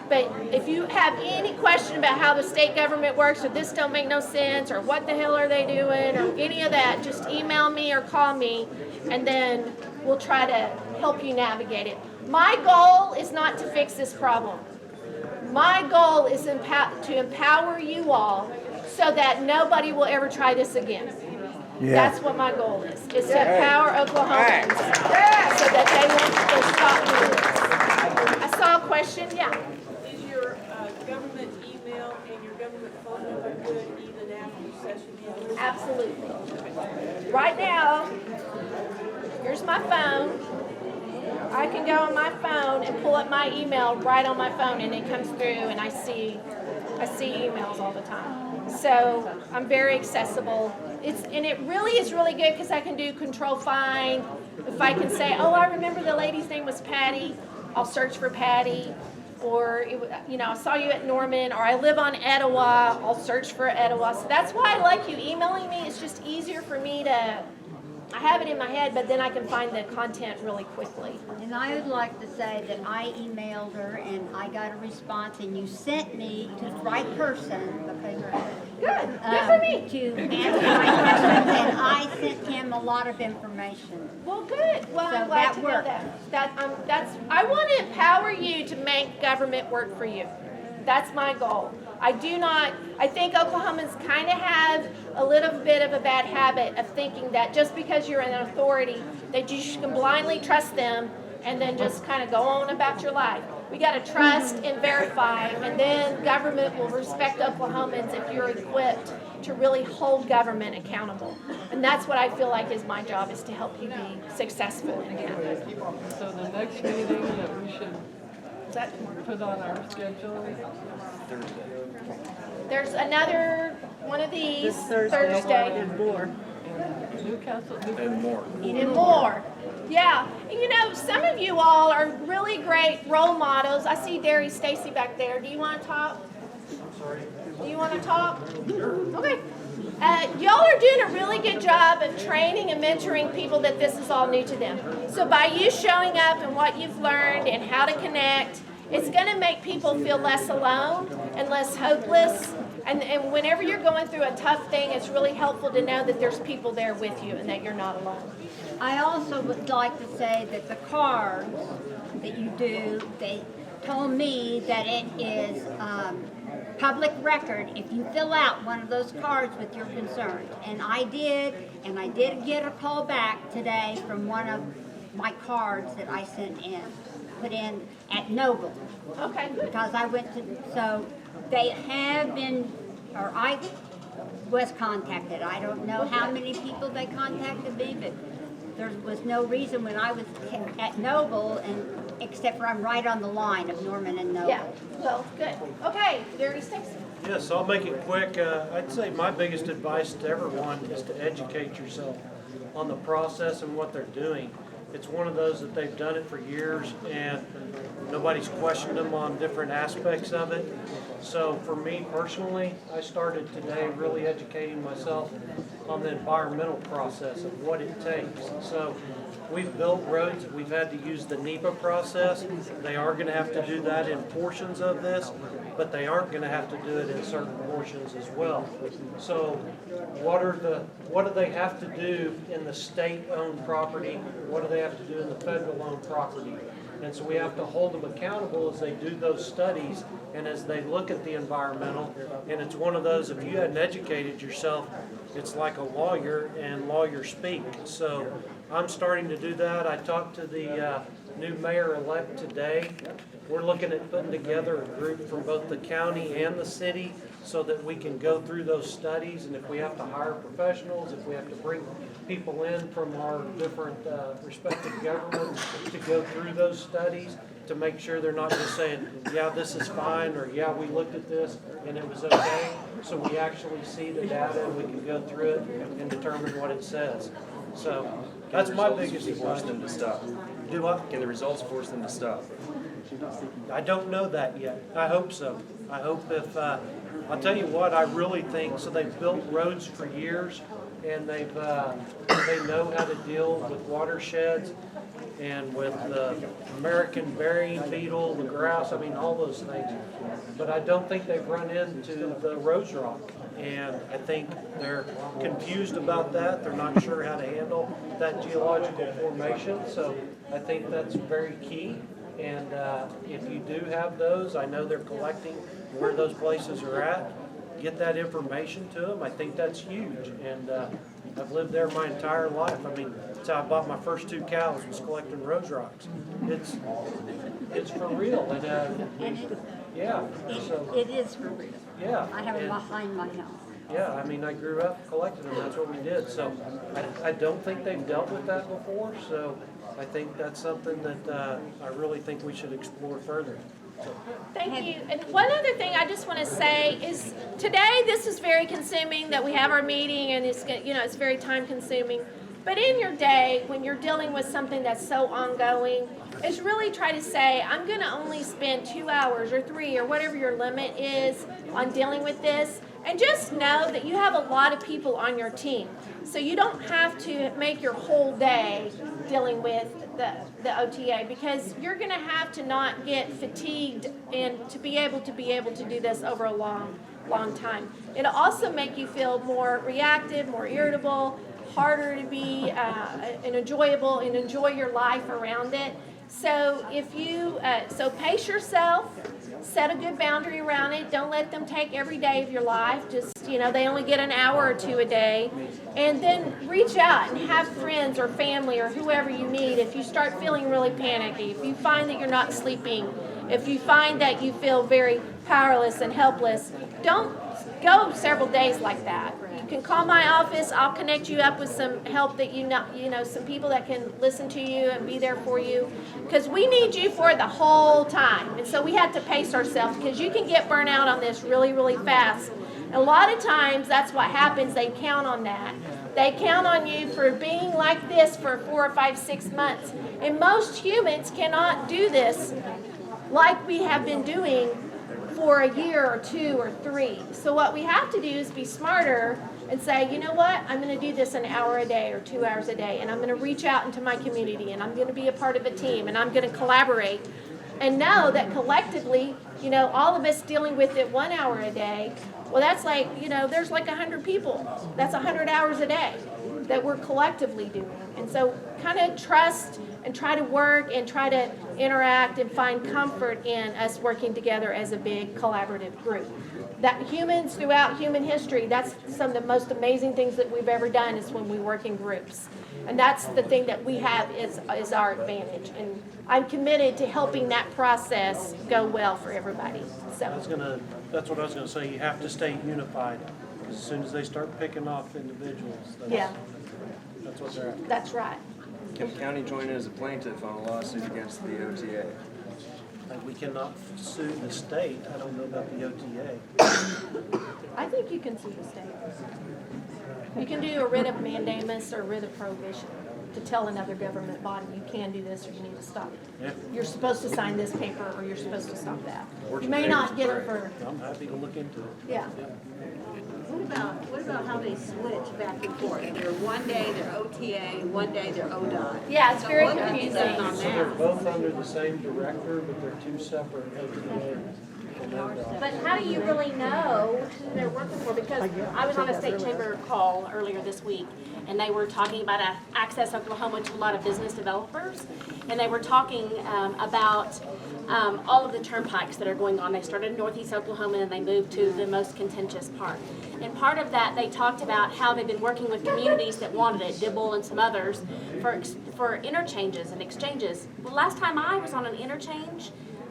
But if you have any question about how the state government works, or this don't make no sense, or what the hell are they doing, or any of that, just email me or call me, and then we'll try to help you navigate it. My goal is not to fix this problem. My goal is to empower you all so that nobody will ever try this again. Yeah. That's what my goal is to empower Oklahomans so that they won't stop doing this. I saw a question, yeah. Is your government email and your government phone number good even after the session ends? Absolutely. Right now, here's my phone. I can go on my phone and pull up my email right on my phone, and it comes through, and I see emails all the time. So I'm very accessible. And it really is really good because I can do control find. If I can say, oh, I remember the lady's name was Patty, I'll search for Patty. Or, I saw you at Norman, or I live on Etowah, I'll search for Etowah. So that's why I like you emailing me. It's just easier for me to, I have it in my head, but then I can find the content really quickly. And I would like to say that I emailed her and I got a response, and you sent me to the right person, because good for me, to answer my questions, and I sent him a lot of information. Well, good. Well, So I'm glad that to worked. know that. I want to empower you to make government work for you. That's my goal. I think Oklahomans kind of have a little bit of a bad habit of thinking that just because you're an authority, that you can blindly trust them and then just kind of go on about your life. We got to trust and verify, and then government will respect Oklahomans if you're equipped to really hold government accountable. And that's what I feel like is my job, is to help you be successful in that. So the next meeting that we should put on our schedule is There's another one of these this Thursday. In Newcastle. And more. more. Yeah. And some of you all are really great role models. I see Darry Stacy back there. Do you want to talk? Do you want to talk? Okay. Y'all are doing a really good job of training and mentoring people that this is all new to them. So by you showing up and what you've learned and how to connect, it's going to make people feel less alone and less hopeless. And whenever you're going through a tough thing, it's really helpful to know that there's people there with you and that you're not alone. I also would like to say that the cards that you do, told me that it is public record if you fill out one of those cards with your concerns. And I did get a call back today from one of my cards that I put in at Noble. Okay, good. Because I went to, so they have been, or I was contacted. I don't know how many people they contacted me, but there was no reason when I was at Noble, and except for I'm right on the line of Norman and Noble. Yeah, well, good. Okay, Darry Stacy. Yes, I'll make it quick. I'd say my biggest advice to everyone is to educate yourself on the process and what they're doing. It's one of those that they've done it for years and nobody's questioned them on different aspects of it. So for me personally, I started today really educating myself on the environmental process of what it takes. So we've built roads, we've had to use the NEPA process. They are going to have to do that in portions of this, but they aren't going to have to do it in certain portions as well. So what do they have to do in the state-owned property? What do they have to do in the federal-owned property? And so we have to hold them accountable as they do those studies and as they look at the environmental. And it's one of those, if you hadn't educated yourself, it's like a lawyer and lawyers speak. So I'm starting to do that. I talked to the new mayor-elect today. We're looking at putting together a group from both the county and the city so that we can go through those studies, and if we have to hire professionals, if we have to bring people in from our different respective governments to go through those studies to make sure they're not just saying, yeah, this is fine, or yeah, we looked at this and it was okay. So we actually see the data and we can go through it and determine what it says. So that's my biggest advice. Force them to stop. Do what? Can the results force them to stop? I don't know that yet. I hope so. I hope if, I'll tell you what, I really think, so they've built roads for years and they know how to deal with watersheds and with the American burying beetle, the grouse, I mean, all those things. But I don't think they've run into the rose rock. And I think they're confused about that. They're not sure how to handle that geological formation. So I think that's very key. And if you do have those, I know they're collecting where those places are at. Get that information to them. I think that's huge. And I've lived there my entire life. I mean, that's how I bought my first 2 cows, was collecting rose rocks. It's for real. And yeah. So, it is for real. Yeah. I have it behind my house. Yeah, I mean, I grew up collecting them. That's what we did. So I don't think they've dealt with that before. So I think that's something that I really think we should explore further. Thank you. And one other thing I just want to say is today this is very consuming that we have our meeting and it's very time consuming. But in your day, when you're dealing with something that's so ongoing, is really try to say, I'm going to only spend 2 hours or 3 or whatever your limit is on dealing with this. And just know that you have a lot of people on your team. So you don't have to make your whole day dealing with the OTA, because you're going to have to not get fatigued and to be able to do this over a long time. It'll also make you feel more reactive, more irritable, harder to be and enjoyable and enjoy your life around it. So if you so pace yourself, set a good boundary around it. Don't let them take every day of your life. Just, they only get an hour or 2 a day. And then reach out and have friends or family or whoever you need. If you start feeling really panicky, if you find that you're not sleeping, if you find that you feel very powerless and helpless, don't go several days like that. You can call my office. I'll connect you up with some help that some people that can listen to you and be there for you, because we need you for the whole time. And so we have to pace ourselves, because you can get burnt out on this really, really fast. And a lot of times that's what happens. They count on that. They count on you for being like this for 4 or 5, 6 months. And most humans cannot do this like we have been doing for a year or 2 or 3. So what we have to do is be smarter and say, you know what, I'm going to do this an hour a day or 2 hours a day, and I'm going to reach out into my community, and I'm going to be a part of a team, and I'm going to collaborate. And know that collectively, all of us dealing with it 1 hour a day, well, that's like, there's like 100 people. That's 100 hours a day that we're collectively doing. And so kind of trust and try to work and try to interact and find comfort in us working together as a big collaborative group. That humans throughout human history, that's some of the most amazing things that we've ever done is when we work in groups. And that's the thing that we have is our advantage. And I'm committed to helping that process go well for everybody. So That's what I was gonna say, you have to stay unified, because as soon as they start picking off individuals, that's what they're after. That's right. Can the county join in as a plaintiff on a lawsuit against the OTA? Like, we cannot sue the state, I don't know about the OTA. I think you can sue the state. You can do a writ of mandamus or a writ of prohibition to tell another government body you can do this or you need to stop it. Yeah. You're supposed to sign this paper or you're supposed to stop that. Works You may with not get neighbors, it for, great. I'm happy to look into it. yeah. What about how they switch back and forth? They're one day they're OTA, one day they're ODOT. Yeah, it's very What can you say confusing. on So they're that? both under the same director, but they're two separate OTAs. But how do you really know who they're working for? Because I was on a state chamber call earlier this week, and they were talking about Access Oklahoma to a lot of business developers, and they were talking about all of the turnpikes that are going on. They started in Northeast Oklahoma and they moved to the most contentious part. And part of that, they talked about how they've been working with communities that wanted it, Dibble and some others, for interchanges and exchanges. Well, last time I was on an interchange,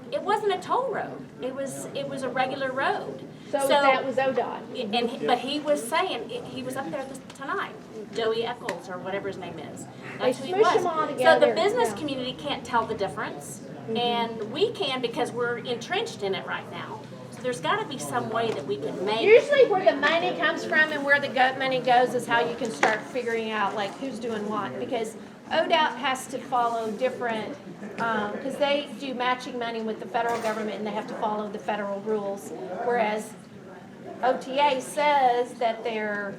it wasn't a toll road. It was a regular road. So that was ODOT. But he was saying, he was up there tonight, Joey Eccles or whatever his name is. That's who he smush was. them all So together, the business yeah. community can't tell the difference, and we can because we're entrenched in it right now. So there's got to be some way that we can make. Usually where the money comes from and where the gut money goes is how you can start figuring out like who's doing what. Because ODOT has to follow different, because they do matching money with the federal government and they have to follow the federal rules. Whereas OTA says that they're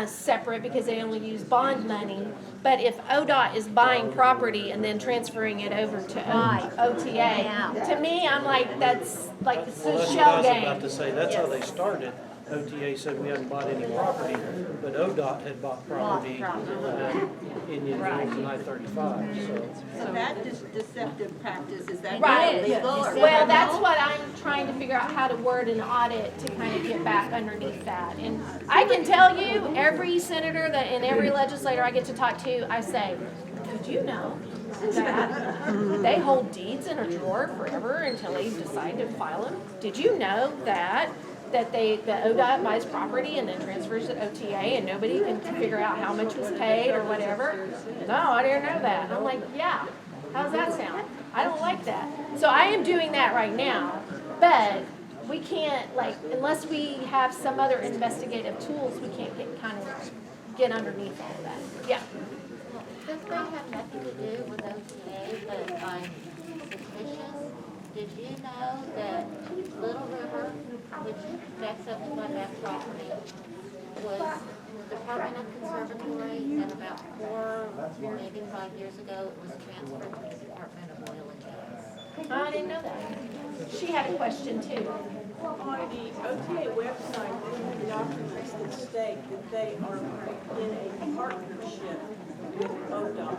separate because they only use bond money. But if ODOT is buying property and then transferring it over to OTA, to me, I'm like, that's like it's Well, a that's what I shell was game. about to say, that's how they started. OTA said we hadn't bought any property, but ODOT had bought property in Union and I-35, so. So that deceptive practice, is that Right. illegal or? Well, that's what I'm trying to figure out how to word an audit to kind of get back underneath that. And I can tell you, every senator that and every legislator I get to talk to, I say, did you know that they hold deeds in a drawer forever until they decide to file them? Did you know that the ODOT buys property and then transfers it to OTA and nobody can figure out how much was paid or whatever? No, I didn't know that. And I'm like, yeah, how's that sound? I don't like that. So I am doing that right now, but we can't, like, unless we have some other investigative tools, we can't get underneath all of that. Yeah. This may have nothing to do with OTA, but I'm suspicious. Did you know that Little River, which backs up to my back property, was Department of Conservatory, and about 4, maybe 5 years ago, it was transferred to the Department of Oil and Gas. I didn't know that. She had a question too. On the OTA website, they have documents that state that they are in a partnership with ODOT,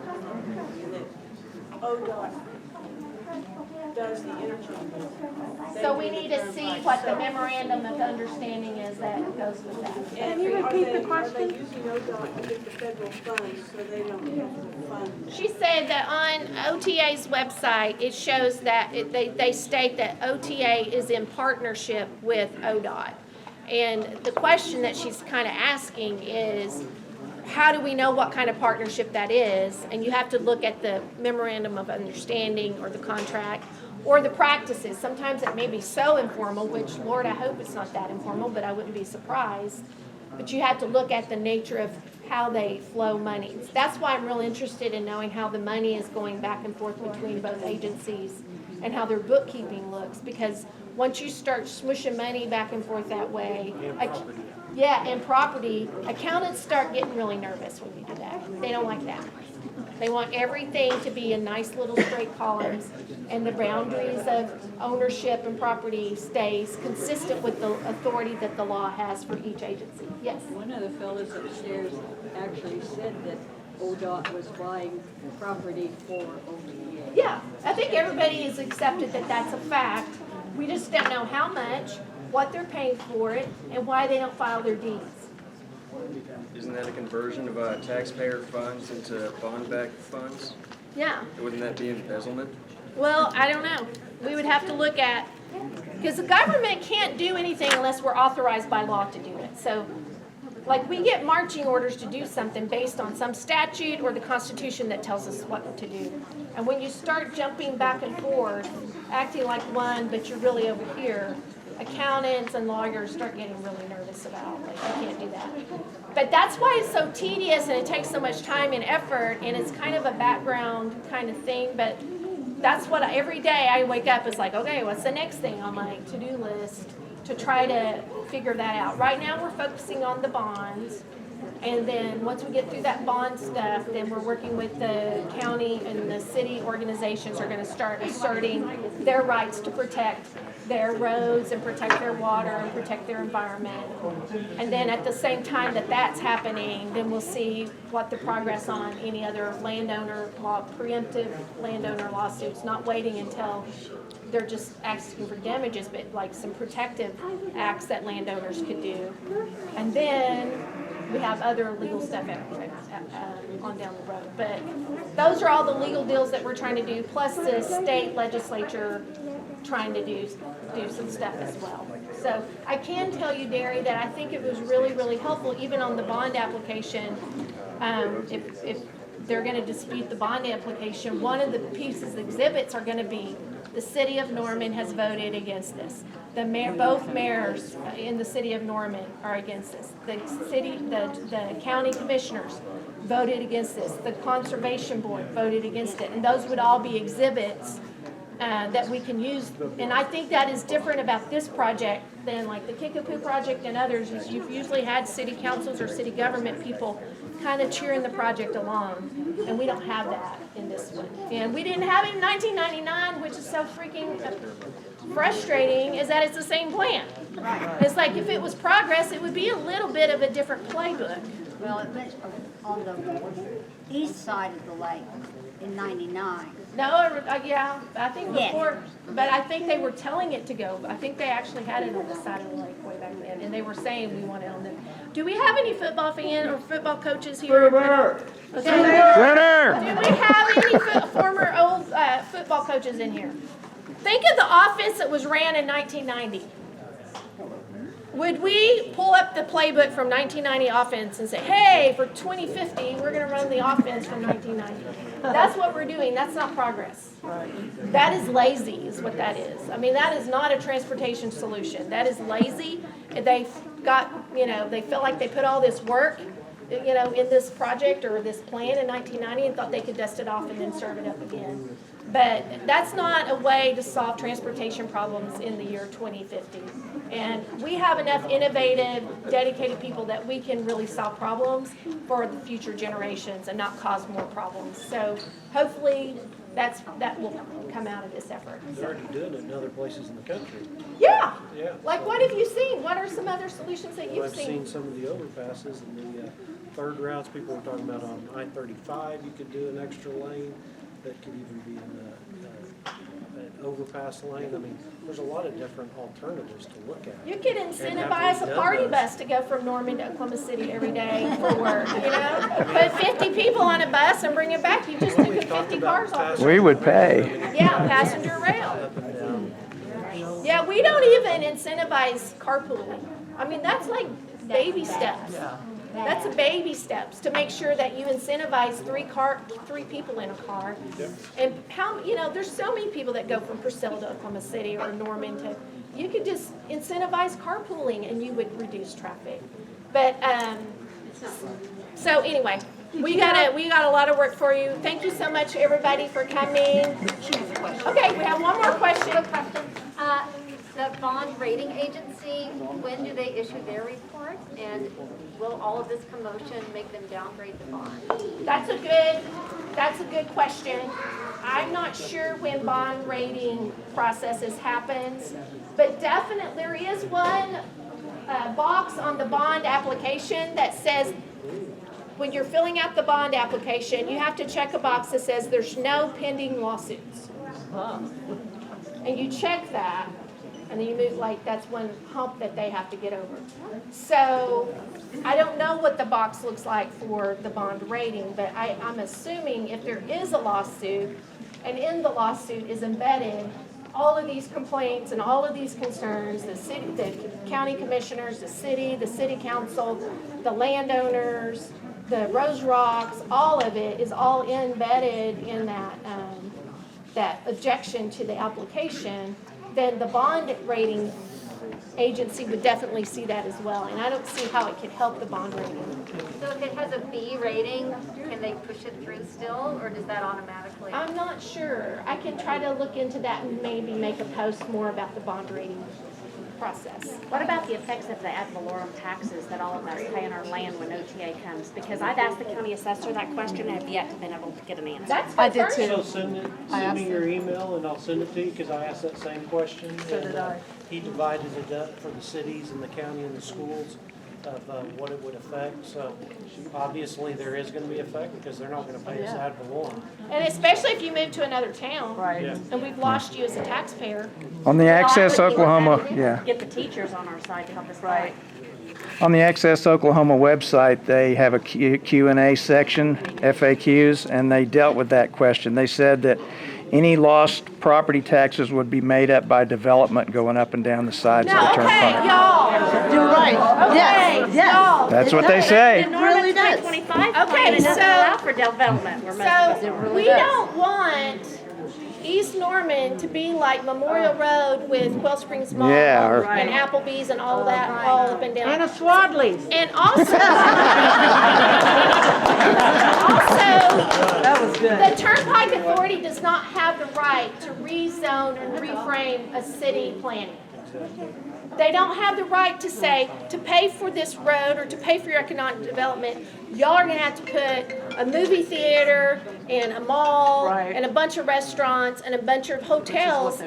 that ODOT does the interchange. So we need to see what the memorandum of understanding is that goes with that. Can you repeat the question? Are they using ODOT to get the federal funds so they don't have to fund? She said that on OTA's website, it shows that they state that OTA is in partnership with ODOT. And the question that she's kind of asking is, how do we know what kind of partnership that is? And you have to look at the memorandum of understanding or the contract or the practices. Sometimes it may be so informal, which, Lord, I hope it's not that informal, but I wouldn't be surprised. But you have to look at the nature of how they flow money. That's why I'm real interested in knowing how the money is going back and forth between both agencies and how their bookkeeping looks. Because once you start smooshing money back and forth that way, and property, accountants start getting really nervous when you do that. They don't like that. They want everything to be in nice little straight columns, and the boundaries of ownership and property stays consistent with the authority that the law has for each agency. Yes? One of the fellows upstairs actually said that ODOT was buying property for OTA. Yeah, I think everybody has accepted that that's a fact. We just don't know how much, what they're paying for it, and why they don't file their deeds. Isn't that a conversion of taxpayer funds into bond-backed funds? Yeah. Wouldn't that be embezzlement? Well, I don't know. We would have to look at, because the government can't do anything unless we're authorized by law to do it. So, like, we get marching orders to do something based on some statute or the Constitution that tells us what to do. And when you start jumping back and forth, acting like one, but you're really over here, accountants and lawyers start getting really nervous about, like, you can't do that. But that's why it's so tedious and it takes so much time and effort, and it's kind of a background kind of thing, but that's what every day I wake up, it's like, okay, what's the next thing on my to-do list to try to figure that out. Right now we're focusing on the bonds, and then once we get through that bond stuff, then we're working with the county and the city organizations are going to start asserting their rights to protect their roads and protect their water and protect their environment. And then at the same time that that's happening, then we'll see what the progress on any other landowner law, preemptive landowner lawsuits, not waiting until they're just asking for damages, but like some protective acts that landowners could do. And then we have other legal stuff on down the road. But those are all the legal deals that we're trying to do, plus the state legislature trying to do some stuff as well. So I can tell you, Darry, that I think it was really, really helpful, even on the bond application. If they're going to dispute the bond application, one of the pieces, exhibits, are going to be the city of Norman has voted against this. Both mayors in the city of Norman are against this. The county commissioners voted against this. The conservation board voted against it. And those would all be exhibits that we can use. And I think that is different about this project than like the Kickapoo project and others, is you've usually had city councils or city government people kind of cheering the project along. And we don't have that in this one. And we didn't have it in 1999, which is so freaking frustrating, is that it's the same plan. It's like if it was progress, it would be a little bit of a different playbook. Well, it went on the east side of the lake in 99. No, yeah, I think before, but I think they were telling it to go. I think they actually had it on the side of the lake way back then, and they were saying we want it on the. Do we have any football fans or football coaches here? Okay. Senator! Do we have any former old football coaches in here? Think of the offense that was ran in 1990. Would we pull up the playbook from 1990 offense and say, hey, for 2050, we're going to run the offense from 1990? That's what we're doing. That's not progress. That is lazy is what that is. I mean, that is not a transportation solution. That is lazy. They got, they felt like they put all this work, in this project or this plan in 1990 and thought they could dust it off and then serve it up again. But that's not a way to solve transportation problems in the year 2050. And we have enough innovative, dedicated people that we can really solve problems for the future generations and not cause more problems. So hopefully that will come out of this effort. They're already doing it in other places in the country. Yeah. Yeah. Like what have you seen? What are some other solutions that you've I've seen some of the overpasses and the third routes. People were talking about on I-35, you could do an extra lane that could even be an overpass lane. I mean, there's a lot of different alternatives to look at. You could incentivize a party bus to go from Norman to Oklahoma City every day for work, Put 50 people on a bus and bring it back. You just took 50 cars off. We would pay. Yeah, passenger rail. Yeah, we don't even incentivize carpooling. I mean, that's like baby steps. That's a baby steps to make sure that you incentivize three people in a car. And there's so many people that go from Purcell to Oklahoma City or Norman to. You could just incentivize carpooling and you would reduce traffic. But so anyway, we got a lot of work for you. Thank you so much, everybody, for coming. Okay, we have one more question. The bond rating agency, when do they issue their report? And will all of this commotion make them downgrade the bond? That's a good question. I'm not sure when bond rating processes happens, but definitely there is one box on the bond application that says when you're filling out the bond application, you have to check a box that says there's no pending lawsuits. And you check that, and then you move, like, that's one hump that they have to get over. So I don't know what the box looks like for the bond rating, but I'm assuming if there is a lawsuit, and in the lawsuit is embedded all of these complaints and all of these concerns, the city, the county commissioners, the city council, the landowners, the Rose Rocks, all of it is all embedded in that that objection to the application, then the bond rating agency would definitely see that as well, and I don't see how it could help the bond rating. So if it has a B rating, can they push it through still, or does that automatically? I'm not sure. I can try to look into that and maybe make a post more about the bond rating process. What about the effects of the ad valorem taxes that all of us pay on our land when OTA comes? Because I've asked the county assessor that question and have yet to been able to get an answer. I did too. So send me your email and I'll send it to you because I asked that same question. So did I. He divided it up for the cities and the county and the schools of what it would affect. So obviously there is going to be effect because they're not going to pay us ad valorem. And especially if you move to another town, Right. Yeah. and we've lost you as a taxpayer. On the Access Oklahoma, yeah. Get the teachers on our side to help us fight. On the Access Oklahoma website, they have a Q&A section, FAQs, and they dealt with that question. They said that any lost property taxes would be made up by development going up and down the sides of the turnpike. Y'all. You're right. Yes, yes. Y'all. That's what they say. The Norman really does. 2025 Okay, plan doesn't so- allow for development. We're messing So with it. we don't want East Norman to be like Memorial Road with Quail Springs Mall Yeah, or- and Applebee's and all that, all up and down. And a Swadley's. And also, That was good. the Turnpike Authority does not have the right to rezone and reframe a city planning. They don't have the right to say, to pay for this road or to pay for your economic development, y'all are gonna have to put a movie theater and a mall Right. and a bunch of restaurants and a bunch of hotels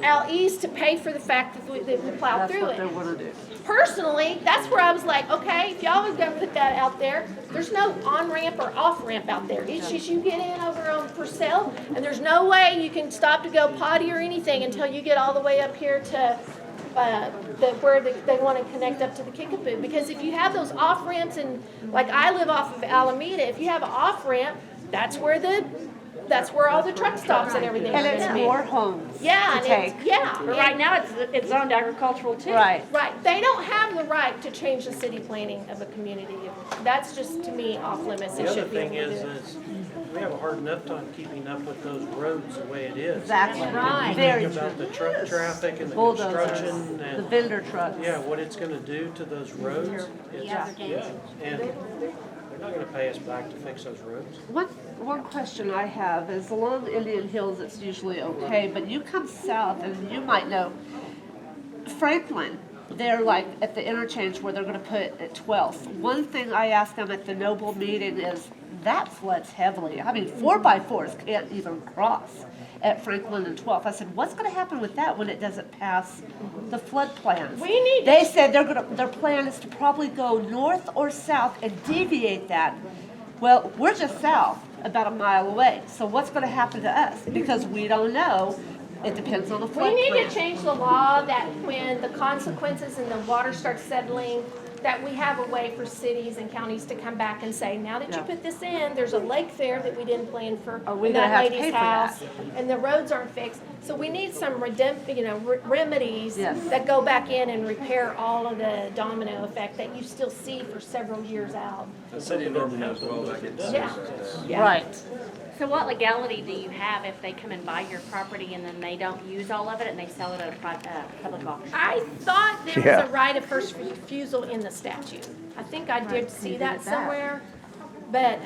out east to pay for the fact that we plowed That's through what it. they want to do. Personally, that's where I was like, okay, if y'all was gonna put that out there, there's no on-ramp or off-ramp out there. It's just you get in over on Purcell, and there's no way you can stop to go potty or anything until you get all the way up here to where they want to connect up to the Kickapoo. Because if you have those off-ramps, and like I live off of Alameda, if you have an off-ramp, that's where all the truck stops and everything And are it's gonna be. more homes Yeah, to and take. But right now, it's zoned agricultural too. Right. Right, they don't have the right to change the city planning of a community. That's just, to me, off limits. They The other should be thing able to is do it. we have a hard enough time keeping up with those roads the way it is. Exactly. Right. Very Think about true. the truck traffic and the Bulldozers, construction the and, vendor trucks. yeah, what it's gonna do to those roads. Yeah. And they're not gonna pay us back to fix those roads. One question I have is along Indian Hills it's usually okay, but you come south and you might know Franklin, they're like at the interchange where they're gonna put at 12th. One thing I asked them at the Noble meeting is that floods heavily. I mean 4x4s can't even cross at Franklin and 12th. I said, what's gonna happen with that when it doesn't pass the flood plans? They said their plan is to probably go north or south and deviate that. Well, we're just south, about a mile away. So what's going to happen to us? Because we don't know. It depends on the flood We need plan. to change the law that when the consequences and the water starts settling, that we have a way for cities and counties to come back and say, now that you Yeah. put this in, there's a lake there that we didn't plan for we in gonna that have to lady's pay for house, that? and the roads aren't fixed. So we need some remedies Yes. that go back in and repair all of the domino effect that you still see for several years out. The city of Norman knows well that gets Yeah. Yeah. Right. So what legality do you have if they come and buy your property and then they don't use all of it and they sell it at a public auction? I thought there Yeah. was a right of first refusal in the statute. I think I did see that somewhere, but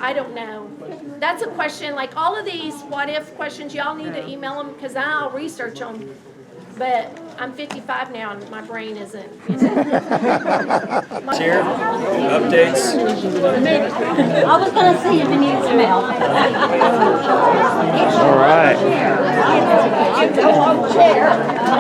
I don't know. That's a question, like all of these what-if questions, y'all need to email them, because I'll research them. but I'm 55 now and my brain isn't. Here, updates. I was gonna see if it needs some help. All right.